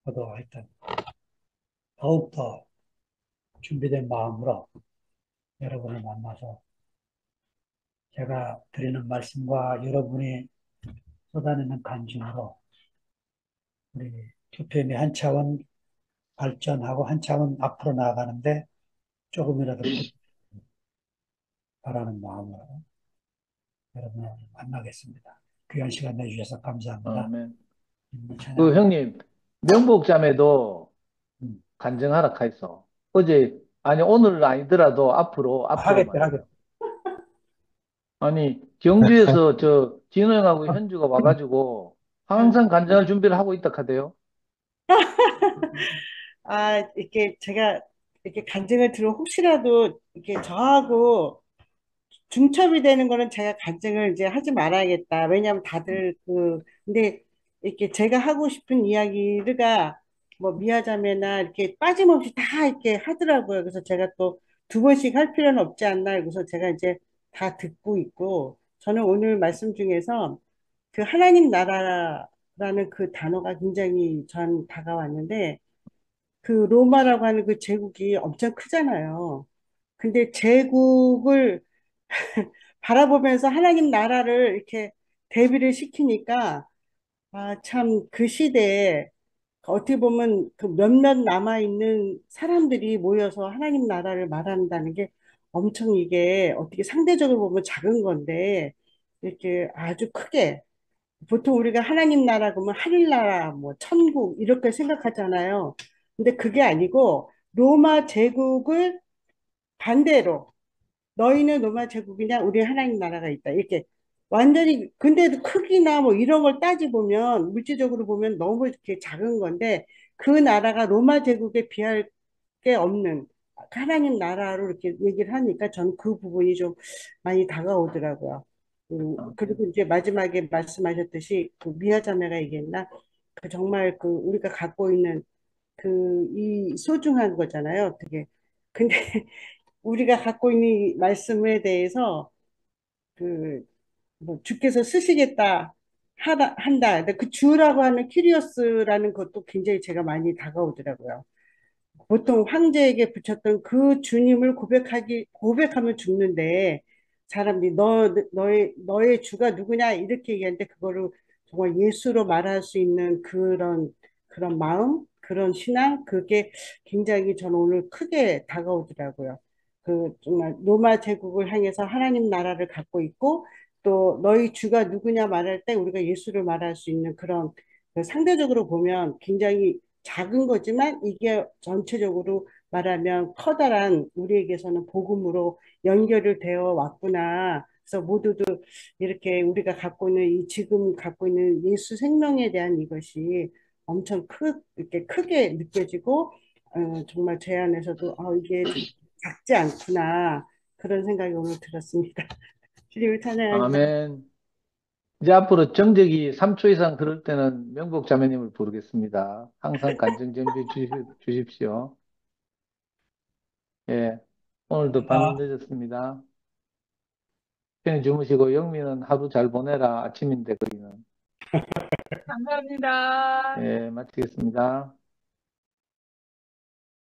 저도 하여튼 더욱더 준비된 마음으로 여러분을 만나서 제가 드리는 말씀과 여러분이 쏟아내는 간증으로 우리 투표임이 한 차원 발전하고 한 차원 앞으로 나아가는데 조금이라도 바라는 마음으로 여러분을 만나겠습니다. 귀한 시간 내주셔서 감사합니다. 아멘. 그 찬양합니다. 형님, 명복자매도 음. 간증하라 카이소. 어제, 아니, 오늘 아니더라도 앞으로 하겠다, 말이에요. 하겠다. 아니, 경주에서 진호 형하고 현주가 와가지고 항상 간증할 준비를 하고 있다 카대요. 이렇게 제가 이렇게 간증을 들어 혹시라도 이렇게 저하고 중첩이 되는 거는 제가 간증을 이제 하지 말아야겠다. 왜냐하면 다들 근데 이렇게 제가 하고 싶은 이야기가 뭐 미아자매나 이렇게 빠짐없이 다 이렇게 하더라고요. 그래서 제가 또 2번씩 할 필요는 없지 않나. 그래서 제가 이제 다 듣고 있고 저는 오늘 말씀 중에서 그 하나님 나라라는 그 단어가 굉장히 전 다가왔는데 그 로마라고 하는 그 제국이 엄청 크잖아요. 근데 제국을 바라보면서 하나님 나라를 이렇게 대비를 시키니까 참 그 시대에 어떻게 보면 그 몇몇 남아있는 사람들이 모여서 하나님 나라를 말한다는 게 엄청 이게 어떻게 상대적으로 보면 작은 건데 이렇게 아주 크게 보통 우리가 하나님 나라 그러면 하늘나라 뭐 천국 이렇게 생각하잖아요. 근데 그게 아니고 로마 제국을 반대로 너희는 로마 제국이냐 우리 하나님 나라가 있다 이렇게 완전히 근데도 크기나 뭐 이런 걸 따지보면 물질적으로 보면 너무 이렇게 작은 건데 그 나라가 로마 제국에 비할 게 없는 하나님 나라로 이렇게 얘기를 하니까 전 그 부분이 좀 많이 다가오더라고요. 그리고 이제 마지막에 말씀하셨듯이 그 미아자매가 얘기했나 그 정말 그 우리가 갖고 있는 이 소중한 거잖아요. 어떻게. 근데 우리가 갖고 있는 이 말씀에 대해서 그, 뭐, 주께서 쓰시겠다, 한다. 근데 그 주라고 하는 큐리오스라는 것도 굉장히 제가 많이 다가오더라고요. 보통 황제에게 붙였던 그 주님을 고백하면 죽는데, 사람들이 너의 주가 누구냐? 이렇게 얘기하는데, 그거를 정말 예수로 말할 수 있는 그런 마음, 그런 신앙, 그게 굉장히 저는 오늘 크게 다가오더라고요. 정말 로마 제국을 향해서 하나님 나라를 갖고 있고, 또 너희 주가 누구냐 말할 때 우리가 예수를 말할 수 있는 상대적으로 보면 굉장히 작은 거지만 이게 전체적으로 말하면 커다란 우리에게서는 복음으로 연결을 되어 왔구나. 그래서 모두도 이렇게 우리가 지금 갖고 있는 예수 생명에 대한 이것이 엄청 이렇게 크게 느껴지고, 정말 제 안에서도, 이게 작지 않구나. 그런 생각이 오늘 들었습니다. 주님을 찬양합니다. 아멘. 이제 앞으로 정적이 3초 이상 그럴 때는 명복 자매님을 부르겠습니다. 항상 간증 준비해 주십시오. 예. 오늘도 밤이 늦었습니다. 편히 주무시고 영미는 하루 잘 보내라. 아침인데 거기는. 감사합니다. 예, 마치겠습니다.